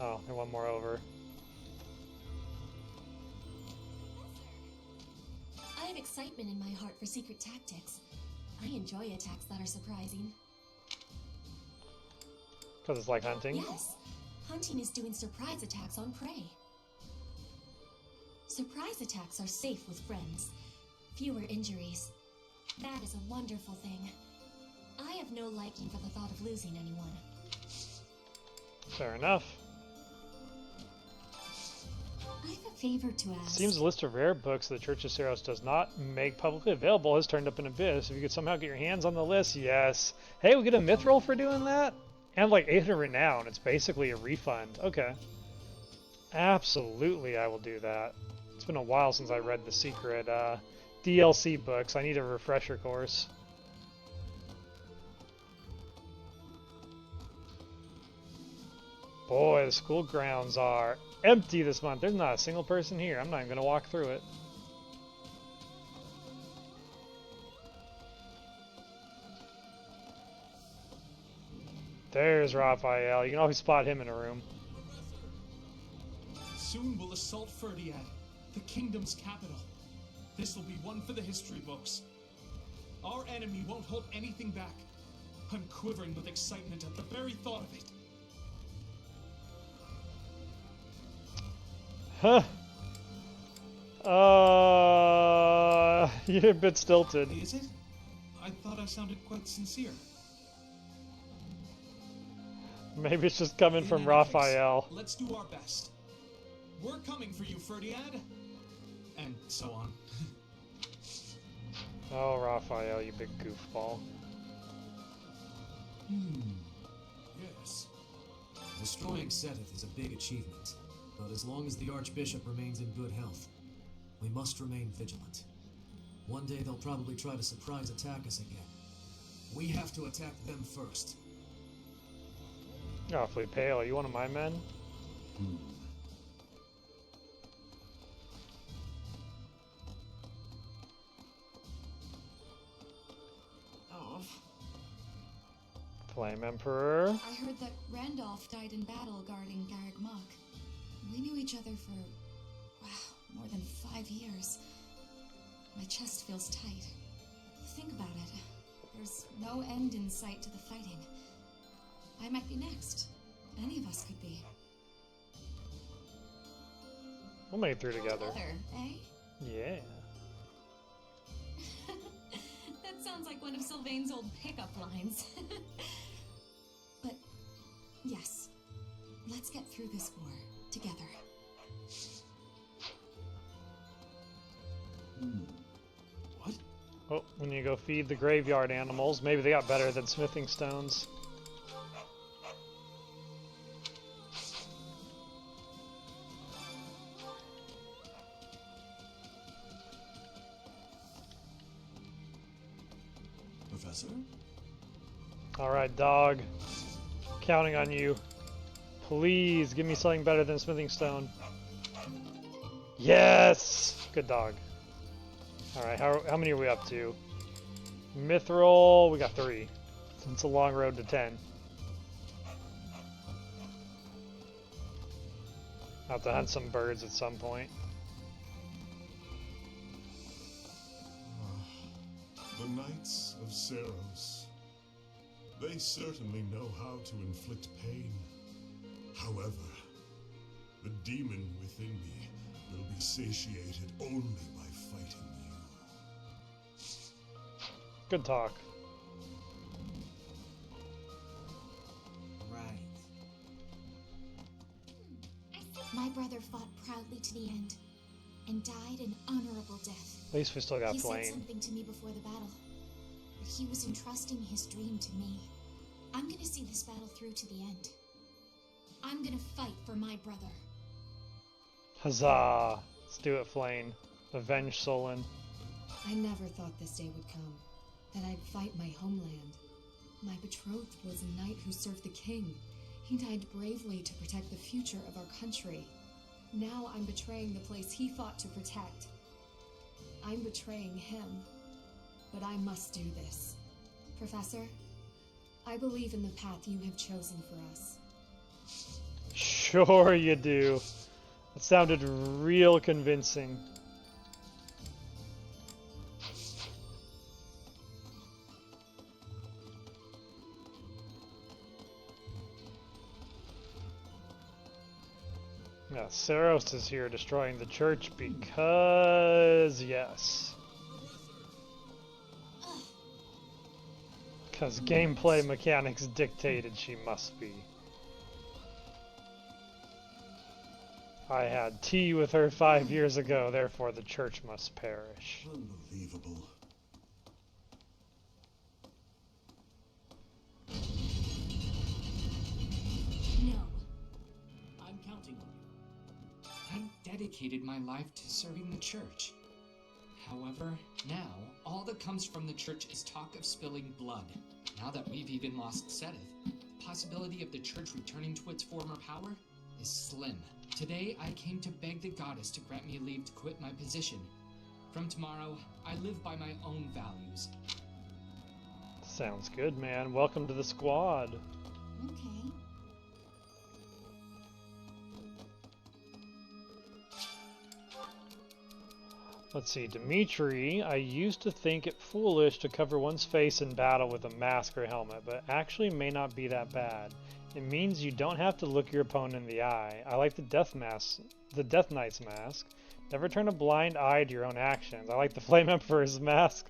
Oh, there's one more over. I have excitement in my heart for secret tactics. I enjoy attacks that are surprising. Because it's like hunting? Yes, hunting is doing surprise attacks on prey. Surprise attacks are safe with friends. Fewer injuries. That is a wonderful thing. I have no liking for the thought of losing anyone. Fair enough. I have a favor to ask. Seems the list of rare books the Church of Ceros does not make publicly available has turned up in Abyss. If you could somehow get your hands on the list, yes. Hey, we get a myth roll for doing that? And like 800 renown. It's basically a refund. Okay. Absolutely, I will do that. It's been a while since I read the secret DLC books. I need a refresher course. Boy, the school grounds are empty this month. There's not a single person here. I'm not even going to walk through it. There's Raphael. You can always spot him in a room. Soon we'll assault Ferdiad, the kingdom's capital. This will be one for the history books. Our enemy won't hold anything back. I'm quivering with excitement at the very thought of it. Huh. You're a bit stilted. Is it? I thought I sounded quite sincere. Maybe it's just coming from Raphael. Let's do our best. We're coming for you, Ferdiad. And so on. Oh, Raphael, you big goofball. Yes. Destroying Sethith is a big achievement, but as long as the Archbishop remains in good health, we must remain vigilant. One day they'll probably try to surprise attack us again. We have to attack them first. Awfully pale. You one of my men? Flame Emperor. I heard that Randolph died in battle guarding Garreg Mach. We knew each other for, wow, more than 5 years. My chest feels tight. Think about it. There's no end in sight to the fighting. I might be next. Any of us could be. We'll make it through together. Eh? Yeah. That sounds like one of Sylvain's old pickup lines. Yes. Let's get through this war together. What? Oh, we need to go feed the graveyard animals. Maybe they got better than smithing stones. Professor? Alright, dog. Counting on you. Please give me something better than smithing stone. Yes! Good dog. Alright, how many are we up to? Mithril, we got 3. It's a long road to 10. I'll have to hunt some birds at some point. The Knights of Ceros. They certainly know how to inflict pain. However, the demon within me will be satiated only by fighting you. Good talk. Right. My brother fought proudly to the end, and died an honorable death. At least we still got He said Flame. something to me before the battle, but he was entrusting his dream to me. I'm gonna see this battle through to the end. I'm gonna fight for my brother. Huzzah! Let's do it, Flame. Avenge Solon. I never thought this day would come, that I'd fight my homeland. My betrothed was a knight who served the king. He died bravely to protect the future of our country. Now I'm betraying the place he fought to protect. I'm betraying him. But I must do this. Professor, I believe in the path you have chosen for us. Sure you do. That sounded real convincing. Yeah, Saros is here destroying the church because, yes. Because gameplay mechanics dictated she must be. I had tea with her 5 years ago, therefore the church must perish. Unbelievable. No. I'm counting on you. I dedicated my life to serving the church. However, now, all that comes from the church is talk of spilling blood. Now that we've even lost Seth, the possibility of the church returning to its former power is slim. Today, I came to beg the goddess to grant me leave to quit my position. From tomorrow, I live by my own values. Sounds good, man. Welcome to the squad. Okay. Let's see, Dimitri, I used to think it foolish to cover one's face in battle with a mask or helmet, but actually may not be that bad. It means you don't have to look your opponent in the eye. I like the Death Knight's mask. Never turn a blind eye to your own actions. I like the Flame Emperor's mask.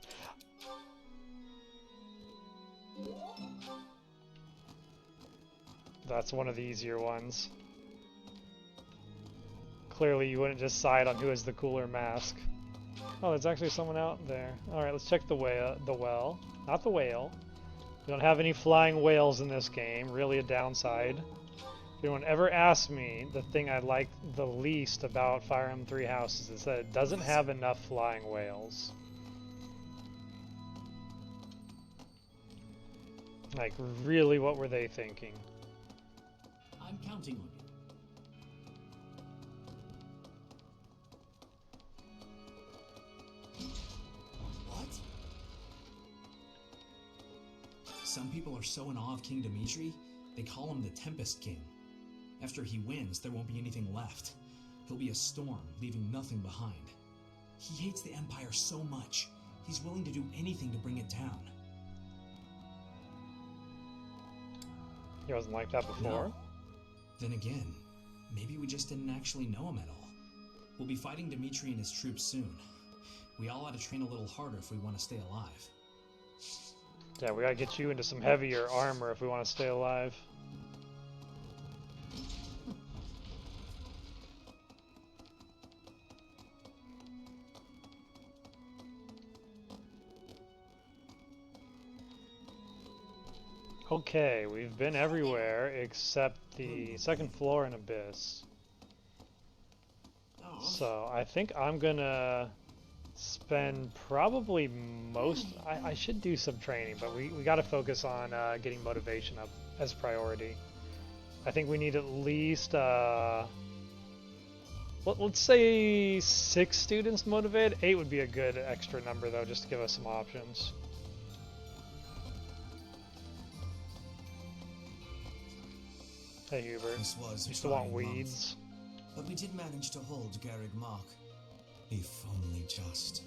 That's one of the easier ones. Clearly you wouldn't just side on who has the cooler mask. Oh, there's actually someone out there. Alright, let's check the well. Not the whale. We don't have any flying whales in this game. Really a downside. If anyone ever asks me, the thing I like the least about Fire Emblem Three Houses is that it doesn't have enough flying whales. Like, really, what were they thinking? I'm counting on you. Some people are so in awe of King Dimitri, they call him the Tempest King. After he wins, there won't be anything left. He'll be a storm, leaving nothing behind. He hates the Empire so much, he's willing to do anything to bring it down. He wasn't like that before? No. Then again, maybe we just didn't actually know him at all. We'll be fighting Dimitri and his troops soon. We all ought to train a little harder if we want to stay alive. Yeah, we gotta get you into some heavier armor if we want to stay alive. Okay, we've been everywhere except the second floor and Abyss. So I think I'm gonna spend probably most... I should do some training, but we gotta focus on getting motivation up as priority. I think we need at least... let's say 6 students motivated. 8 would be a good extra number though, just to give us some options. Hey Hubert, This was you still want trying month, weeds? but we did manage to hold Garreg Mach. If only just.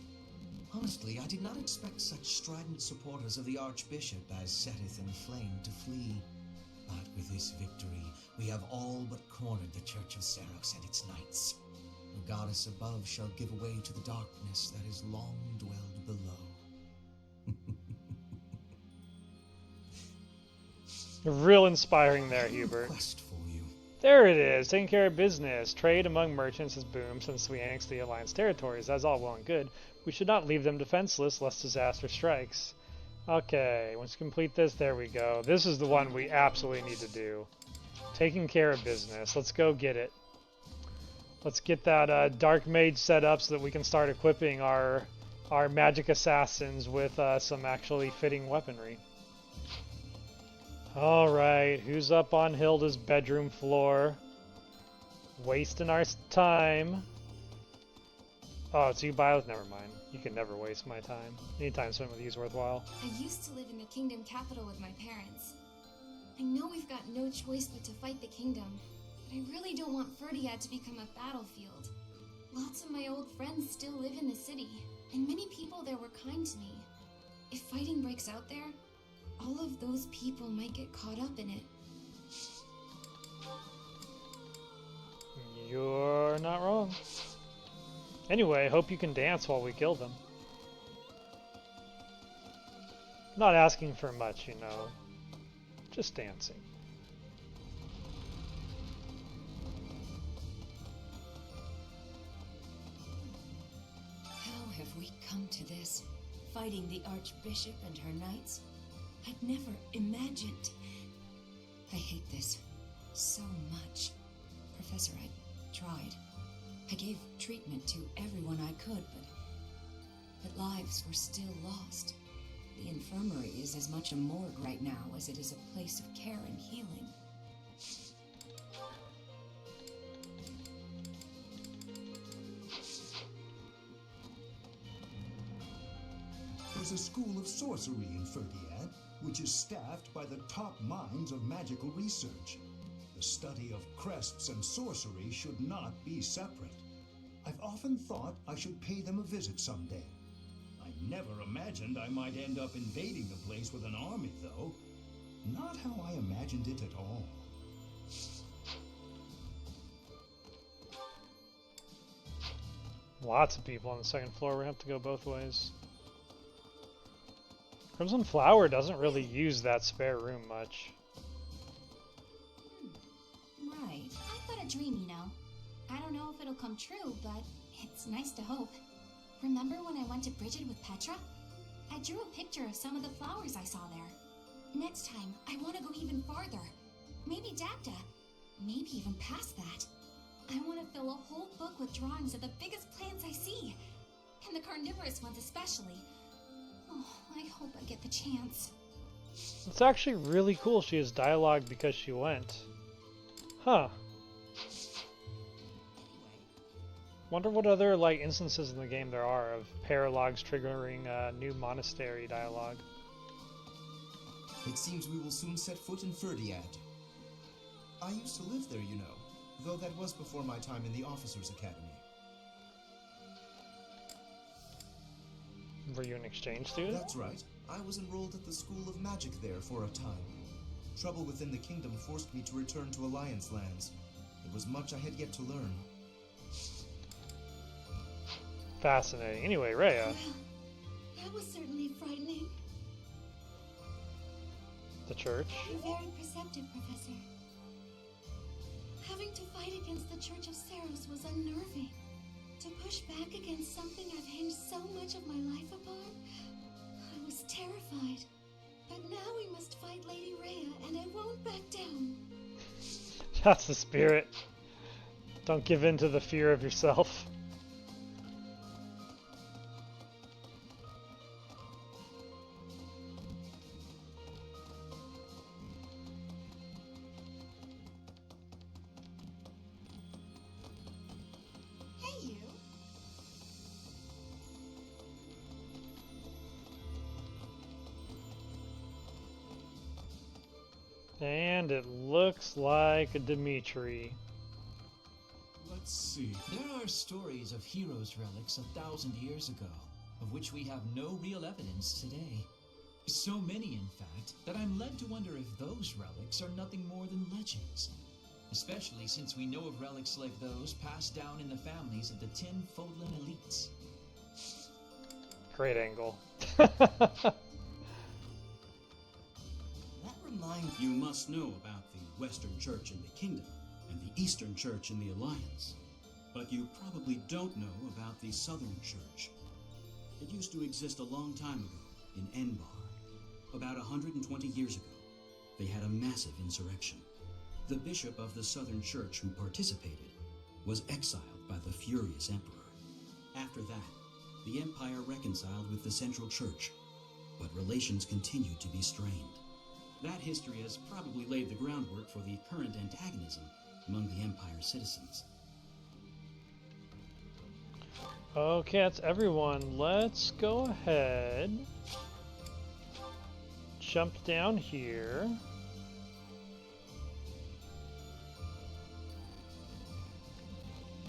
Honestly, I did not expect such strident supporters of the Archbishop as setteth in flame to flee. But with this victory, we have all but cornered the Church of Seiros and its knights. The goddess above shall give way to the darkness that has long dwelled below. Real inspiring there, Hubert. Quest for you. There it is, taking care of business. Trade among merchants has boomed since we annexed the Alliance territories. That's all well and good. We should not leave them defenseless lest disaster strikes. Okay, once you complete this, there we go. This is the one we absolutely need to do. Taking care of business. Let's go get it. Let's get that Dark Mage set up so that we can start equipping our magic assassins with some actually fitting weaponry. Alright, who's up on Hilda's bedroom floor? Wasting our time. Oh, it's you, Bios? Never mind. You can never waste my time. Anytime spent with you is worthwhile. I used to live in the kingdom capital with my parents. I know we've got no choice but to fight the kingdom, but I really don't want Ferdiad to become a battlefield. Lots of my old friends still live in the city, and many people there were kind to me. If fighting breaks out there, all of those people might get caught up in it. You're not wrong. Anyway, hope you can dance while we kill them. Not asking for much, you know. Just dancing. How have we come to this? Fighting the Archbishop and her knights? I'd never imagined. I hate this so much. Professor, I tried. I gave treatment to everyone I could, but lives were still lost. The infirmary is as much a morgue right now as it is a place of care and healing. There's a school of sorcery in Ferdiad, which is staffed by the top minds of magical research. The study of crests and sorcery should not be separate. I've often thought I should pay them a visit someday. I never imagined I might end up invading the place with an army, though. Not how I imagined it at all. Lots of people on the second floor. We have to go both ways. Crimson Flower doesn't really use that spare room much. Right. I've got a dream, you know. I don't know if it'll come true, but it's nice to hope. Remember when I went to Bridget with Petra? I drew a picture of some of the flowers I saw there. Next time, I want to go even farther. Maybe Dacta. Maybe even past that. I want to fill a whole book with drawings of the biggest plants I see. And the carnivorous ones especially. Oh, I hope I get the chance. It's actually really cool she has dialogue because she went. Huh. Wonder what other like instances in the game there are of paralogs triggering new monastery dialogue. It seems we will soon set foot in Ferdiad. I used to live there, you know, though that was before my time in the Officers' Academy. Were you an exchange student? That's right. I was enrolled at the School of Magic there for a time. Trouble within the kingdom forced me to return to Alliance lands. It was much I had yet to learn. Fascinating. Anyway, Rhea. Well, that was certainly frightening. The church? You're very perceptive, Professor. Having to fight against the Church of Seiros was unnerving. To push back against something I've hinged so much of my life upon, I was terrified. But now we must fight Lady Rhea. Back down. That's the spirit. Don't give in to the fear of yourself. Hey, you. And it looks like a Dimitri. Let's see. There are stories of heroes' relics 1,000 years ago, of which we have no real evidence today. So many, in fact, that I'm led to wonder if those relics are nothing more than legends. Especially since we know of relics like those passed down in the families of the Tin Fodlan elites. Great angle. You must know about the Western Church in the Kingdom and the Eastern Church in the Alliance. But you probably don't know about the Southern Church. It used to exist a long time ago in Enbar. About 120 years ago, they had a massive insurrection. The bishop of the Southern Church who participated was exiled by the furious emperor. After that, the empire reconciled with the Central Church, but relations continued to be strained. That history has probably laid the groundwork for the current antagonism among the Empire's citizens. Okay, that's everyone. Let's go ahead. Jump down here.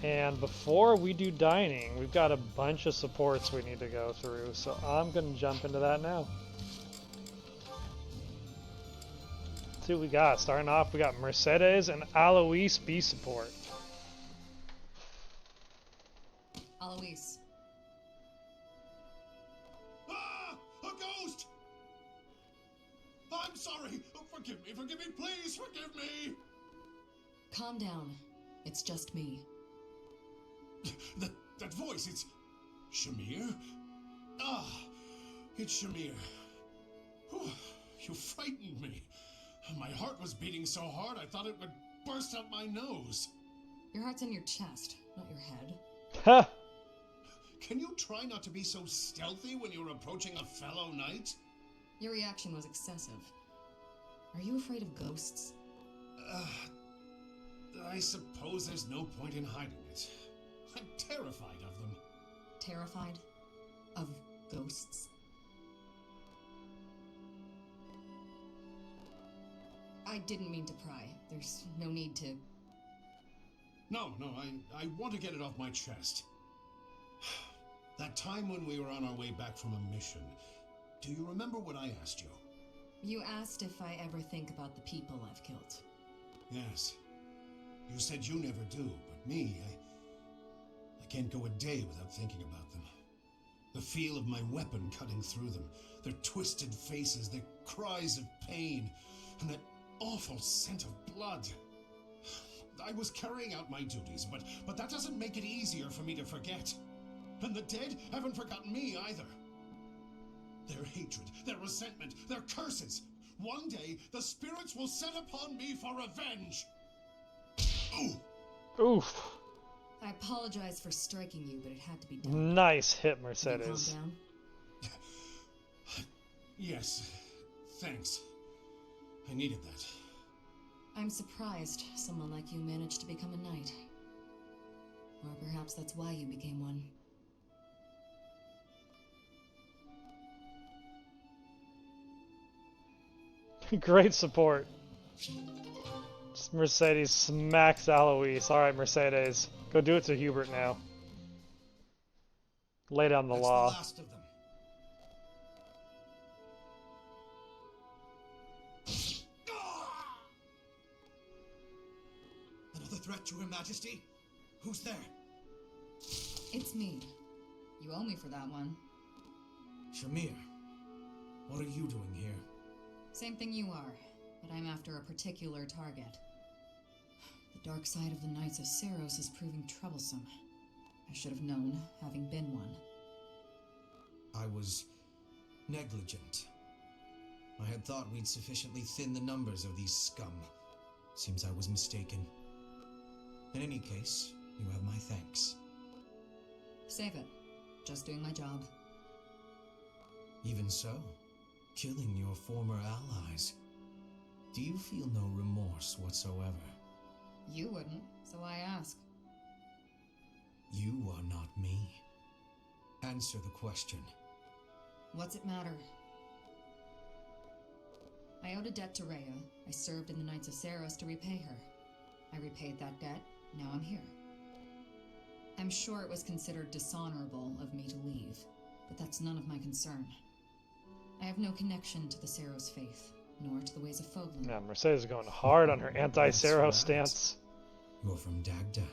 And before we do dining, we've got a bunch of supports we need to go through, so I'm going to jump into that now. See what we got. Starting off, we got Mercedes and Alois B support. Alois. Ah! A ghost! I'm sorry! Oh, forgive me, please forgive me! Calm down. It's just me. That voice, it's... Shamir? Ah, it's Shamir. Whew, you frightened me. My heart was beating so hard I thought it would burst out my nose. Your heart's in your chest, not your head. Ha! Can you try not to be so stealthy when you're approaching a fellow knight? Your reaction was excessive. Are you afraid of ghosts? I suppose there's no point in hiding it. I'm terrified of them. Terrified? Of ghosts? I didn't mean to pry. There's no need to... No, I want to get it off my chest. That time when we were on our way back from a mission, do you remember what I asked you? You asked if I ever think about the people I've killed. Yes. You said you never do, but me, I can't go a day without thinking about them. The feel of my weapon cutting through them, their twisted faces, their cries of pain, and that awful scent of blood. I was carrying out my duties, but that doesn't make it easier for me to forget. And the dead haven't forgotten me either. Their hatred, their resentment, their curses. One day, the spirits will set upon me for revenge. Ooh. Oof. I apologize for striking you, but it had to be done. Nice hit, Mercedes. Calm down. Yes, thanks. I needed that. I'm surprised someone like you managed to become a knight. Or perhaps that's why you became one. Great support. Mercedes smacks Alois. Alright, Mercedes. Go do it to Hubert now. Lay down the law. The last of them. Another threat to Her Majesty? Who's there? It's me. You owe me for that one. Shamir, what are you doing here? Same thing you are, but I'm after a particular target. The dark side of the Knights of Seiros is proving troublesome. I should have known, having been one. I was negligent. I had thought we'd sufficiently thin the numbers of these scum. Seems I was mistaken. In any case, you have my thanks. Save it. Just doing my job. Even so, killing your former allies. Do you feel no remorse whatsoever? You wouldn't, so I ask. You are not me. Answer the question. What's it matter? I owed a debt to Rhea. I served in the Knights of Saros to repay her. I repaid that debt. Now I'm here. I'm sure it was considered dishonorable of me to leave, but that's none of my concern. I have no connection to the Saros faith, nor to the ways of Fogland. Yeah, Mercedes is going hard on her anti-Saros stance. You're from Dagda.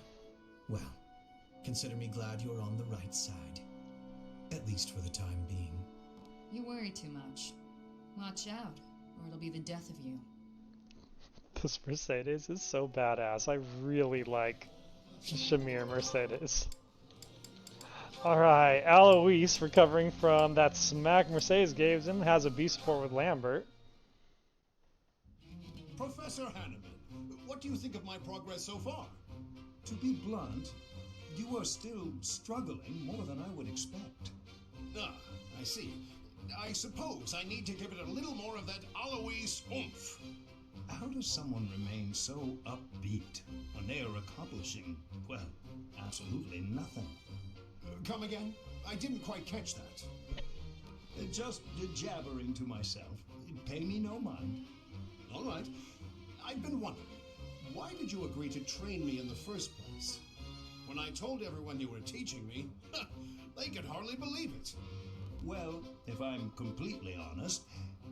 Well, consider me glad you're on the right side. At least for the time being. You worry too much. Watch out, or it'll be the death of you. This Mercedes is so badass. I really like Shamir Mercedes. Alright, Alois, recovering from that smack Mercedes gave him, has a B support with Lambert. Professor Hanneman, what do you think of my progress so far? To be blunt, you are still struggling more than I would expect. Ah, I see. I suppose I need to give it a little more of that Alois oomph. How does someone remain so upbeat when they are accomplishing, well, absolutely nothing? Come again? I didn't quite catch that. Just jabbering to myself. Pay me no mind. All right. I've been wondering, why did you agree to train me in the first place? When I told everyone you were teaching me, they could hardly believe it. Well, if I'm completely honest,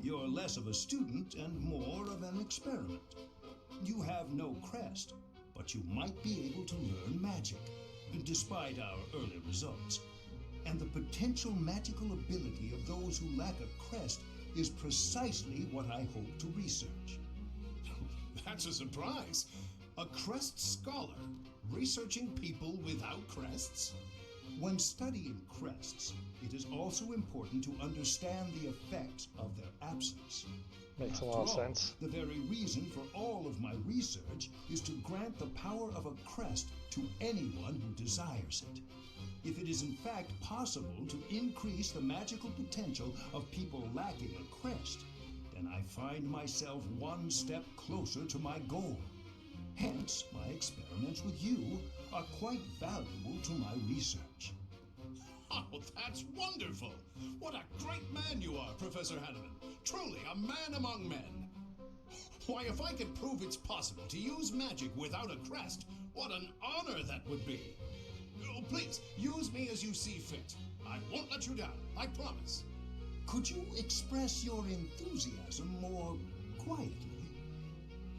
you're less of a student and more of an experiment. You have no crest, but you might be able to learn magic, despite our early results. And the potential magical ability of those who lack a crest is precisely what I hope to research. That's a surprise. A crest scholar researching people without crests? When studying crests, it is also important to understand the effects of their absence. Makes a After lot of all, sense. The very reason for all of my research is to grant the power of a crest to anyone who desires it. If it is in fact possible to increase the magical potential of people lacking a crest, then I find myself one step closer to my goal. Hence, my experiments with you are quite valuable to my research. Oh, that's wonderful! What a great man you are, Professor Hanneman. Truly a man among men. Why, if I could prove it's possible to use magic without a crest, what an honor that would be. Oh, please, use me as you see fit. I won't let you down, I promise. Could you express your enthusiasm more quietly?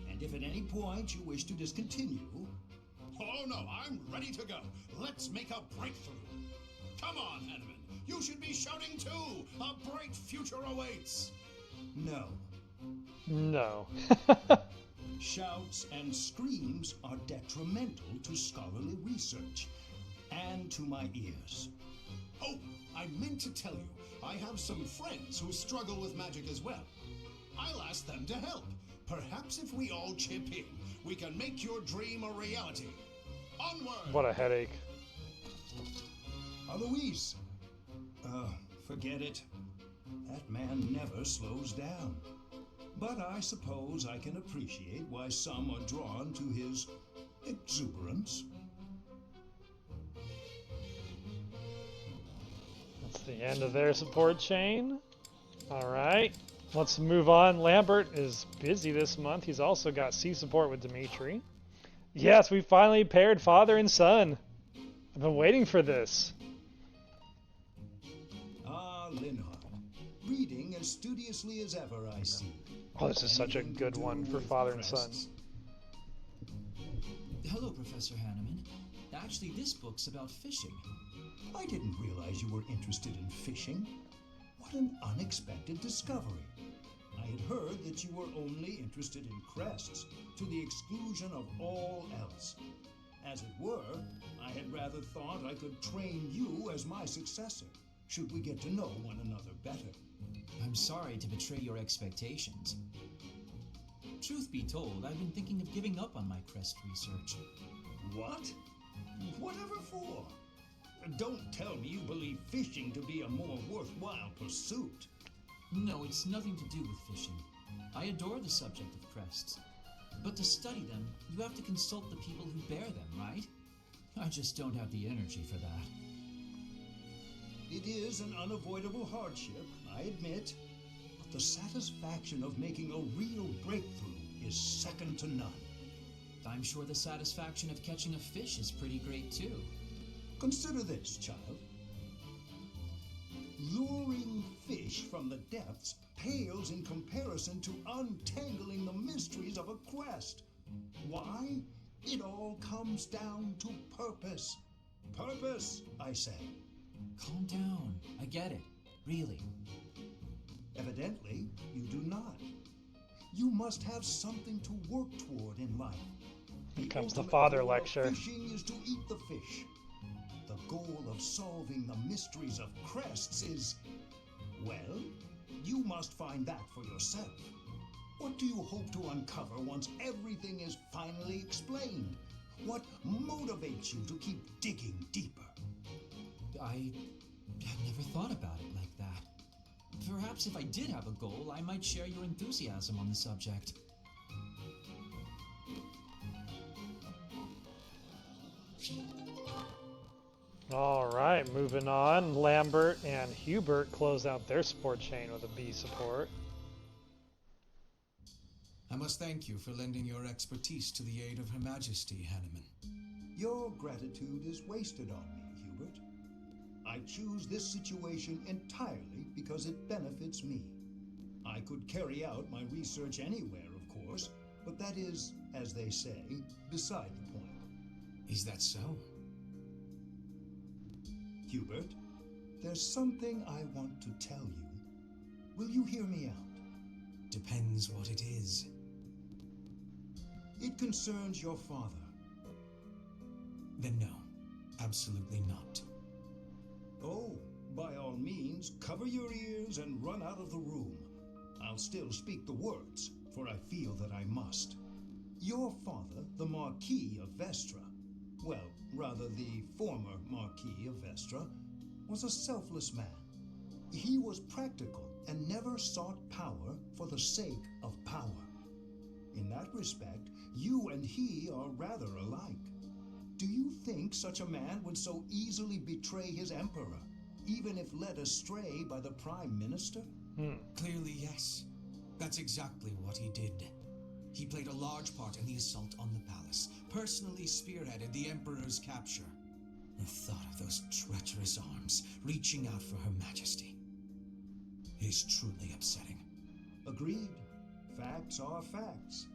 And if at any point you wish to discontinue... Oh no, I'm ready to go. Let's make a breakthrough. Come on, Hanneman. You should be shouting too. A bright future awaits. No. No. Shouts and screams are detrimental to scholarly research and to my ears. Oh, I meant to tell you, I have some friends who struggle with magic as well. I'll ask them to help. Perhaps if we all chip in, we can make your dream a reality. Onward! What a headache. Alois! Forget it. That man never slows down. But I suppose I can appreciate why some are drawn to his exuberance. That's the end of their support chain. Alright, let's move on. Lambert is busy this month. He's also got C support with Dimitri. Yes, we finally paired father and son. I've been waiting for this. Ah, Linhard. Reading as studiously as ever, I see. Oh, this is such a good one for father and son. Hello, Professor Hanneman. Actually, this book's about fishing. I didn't realize you were interested in fishing. What an unexpected discovery. I had heard that you were only interested in crests, to the exclusion of all else. As it were, I had rather thought I could train you as my successor, should we get to know one another better. I'm sorry to betray your expectations. Truth be told, I've been thinking of giving up on my crest research. What? Whatever for? Don't tell me you believe fishing to be a more worthwhile pursuit. No, it's nothing to do with fishing. I adore the subject of crests. But to study them, you have to consult the people who bear them, right? I just don't have the energy for that. It is an unavoidable hardship, I admit. But the satisfaction of making a real breakthrough is second to none. I'm sure the satisfaction of catching a fish is pretty great too. Consider this, child. Luring fish from the depths pales in comparison to untangling the mysteries of a quest. Why? It all comes down to purpose. Purpose, I say. Calm down. I get it. Really. Evidently, you do not. You must have something to work toward in life. Here comes the father goal lecture. Of fishing is to eat the fish. The goal of solving the mysteries of crests is, well, you must find that for yourself. What do you hope to uncover once everything is finally explained? What motivates you to keep digging deeper? I have never thought about it like that. Perhaps if I did have a goal, I might share your enthusiasm on the subject. All right, moving on. Lambert and Hubert close out their support chain with a B support. I must thank you for lending your expertise to the aid of Her Majesty, Hanneman. Your gratitude is wasted on me, Hubert. I choose this situation entirely because it benefits me. I could carry out my research anywhere, of course, but that is, as they say, beside the point. Is that so? Hubert, there's something I want to tell you. Will you hear me out? Depends what it is. It concerns your father. Then no, absolutely not. Oh, by all means, cover your ears and run out of the room. I'll still speak the words, for I feel that I must. Your father, the Marquis of Vestra, well, rather the former Marquis of Vestra, was a selfless man. He was practical and never sought power for the sake of power. In that respect, you and he are rather alike. Do you think such a man would so easily betray his emperor, even if led astray by the Prime Minister? Clearly, yes. That's exactly what he did. He played a large part in the assault on the palace, personally spearheaded the Emperor's capture. The thought of those treacherous arms reaching out for Her Majesty is truly upsetting. Agreed. Facts are facts.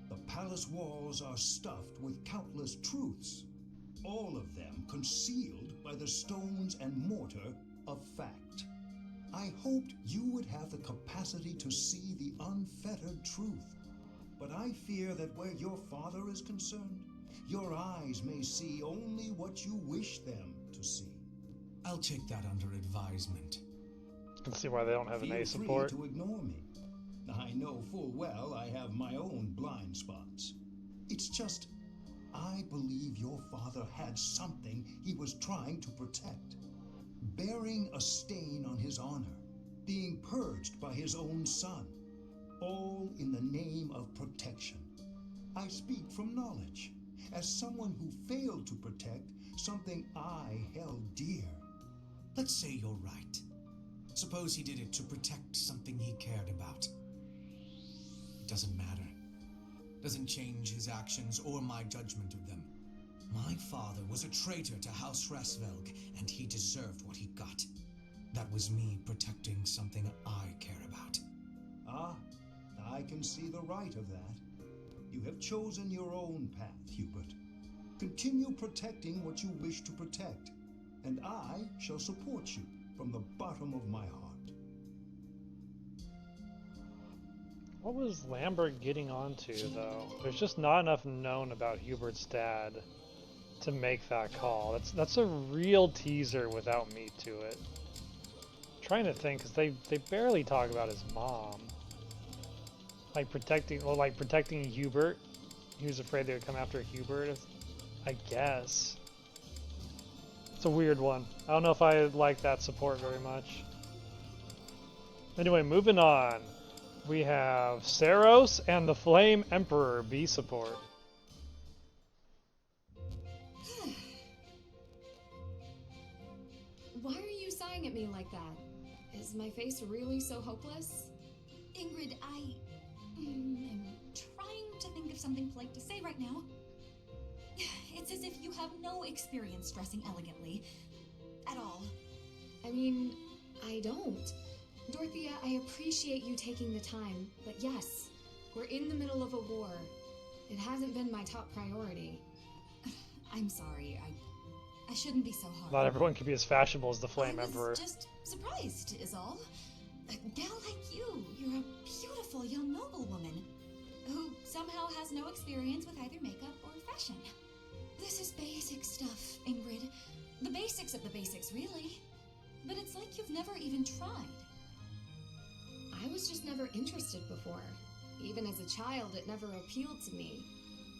The palace walls are stuffed with countless truths, all of them concealed by the stones and mortar of fact. I hoped you would have the capacity to see the unfettered truth, but I fear that where your father is concerned, your eyes may see only what you wish them to see. I'll take that under advisement. You can see why they don't have an A support. Feel free to ignore me. I know full well I have my own blind spots. It's just, I believe your father had something he was trying to protect. Bearing a stain on his honor, being purged by his own son, all in the name of protection. I speak from knowledge, as someone who failed to protect something I held dear. Let's say you're right. Suppose he did it to protect something he cared about. It doesn't matter. Doesn't change his actions or my judgment of them. My father was a traitor to House Rasvelg, and he deserved what he got. That was me protecting something I care about. Ah, I can see the right of that. You have chosen your own path, Hubert. Continue protecting what you wish to protect, and I shall support you from the bottom of my heart. What was Lambert getting onto, though? There's just not enough known about Hubert's dad to make that call. That's a real teaser without meat to it. Trying to think, because they barely talk about his mom. Like protecting Hubert. He was afraid they would come after Hubert, I guess. It's a weird one. I don't know if I like that support very much. Anyway, moving on. We have Saros and the Flame Emperor B support. Why are you sighing at me like that? Is my face really so hopeless? Ingrid, I am trying to think of something polite to say right now. It's as if you have no experience dressing elegantly. At all. I mean, I don't. Dorothea, I appreciate you taking the time, but yes, we're in the middle of a war. It hasn't been my top priority. I'm sorry, I shouldn't be so hard. Not everyone can be as fashionable as the Flame Emperor. I was just surprised, is all. A gal like you, you're a beautiful young noblewoman who somehow has no experience with either makeup or fashion. This is basic stuff, Ingrid. The basics of the basics, really. But it's like you've never even tried. I was just never interested before. Even as a child, it never appealed to me.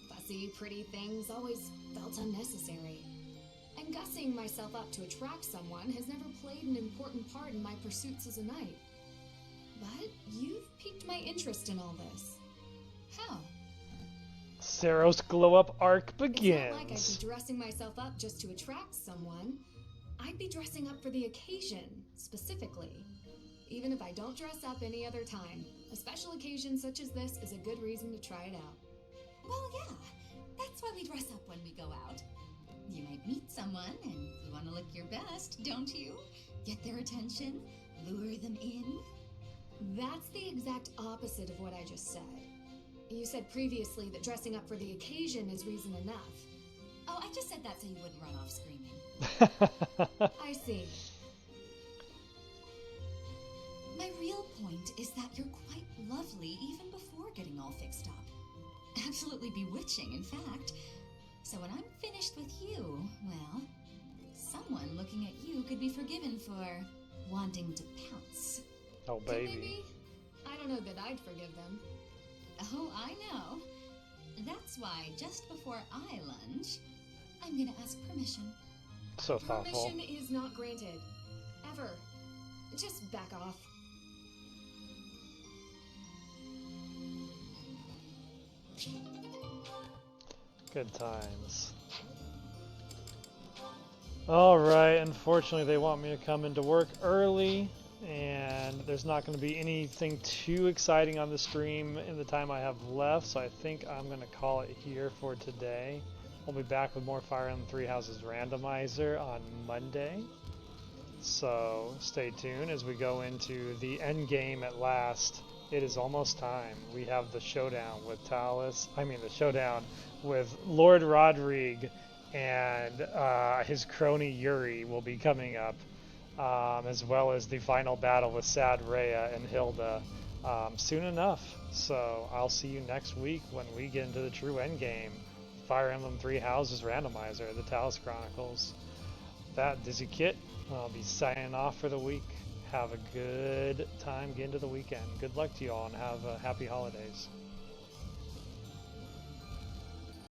Fussy, pretty things always felt unnecessary. And gussing myself up to attract someone has never played an important part in my pursuits as a knight. But you've piqued my interest in all this. How? Saros glow up arc begins. It's not like I'd be dressing myself up just to attract someone. I'd be dressing up for the occasion, specifically. Even if I don't dress up any other time, a special occasion such as this is a good reason to try it out. Well, yeah. That's why we dress up when we go out. You might meet someone, and you want to look your best, don't you? Get their attention, lure them in. That's the exact opposite of what I just said. You said previously that dressing up for the occasion is reason enough. Oh, I just said that so you wouldn't run off screaming. I see. My real point is that you're quite lovely even before getting all fixed up. Absolutely bewitching, in fact. So when I'm finished with you, well, someone looking at you could be forgiven for wanting to pounce. Oh, baby. Maybe? I don't know that I'd forgive them. Oh, I know. That's why just before I lunge, I'm gonna ask permission. So thoughtful. Permission is not granted. Ever. Just back off. Good times. Alright, unfortunately they want me to come into work early, and there's not going to be anything too exciting on the stream in the time I have left, so I think I'm going to call it here for today. We'll be back with more Fire Emblem Three Houses Randomizer on Monday, so stay tuned as we go into the end game at last. It is almost time. We have the showdown with Thales, the showdown with Lord Rodrigue and his crony Yuri will be coming up, as well as the final battle with Sad Rhea and Hilda soon enough. So I'll see you next week when we get into the true endgame, Fire Emblem Three Houses Randomizer, the Thales Chronicles. That Dizzy Kit, I'll be signing off for the week. Have a good time getting to the weekend. Good luck to you all and have happy holidays.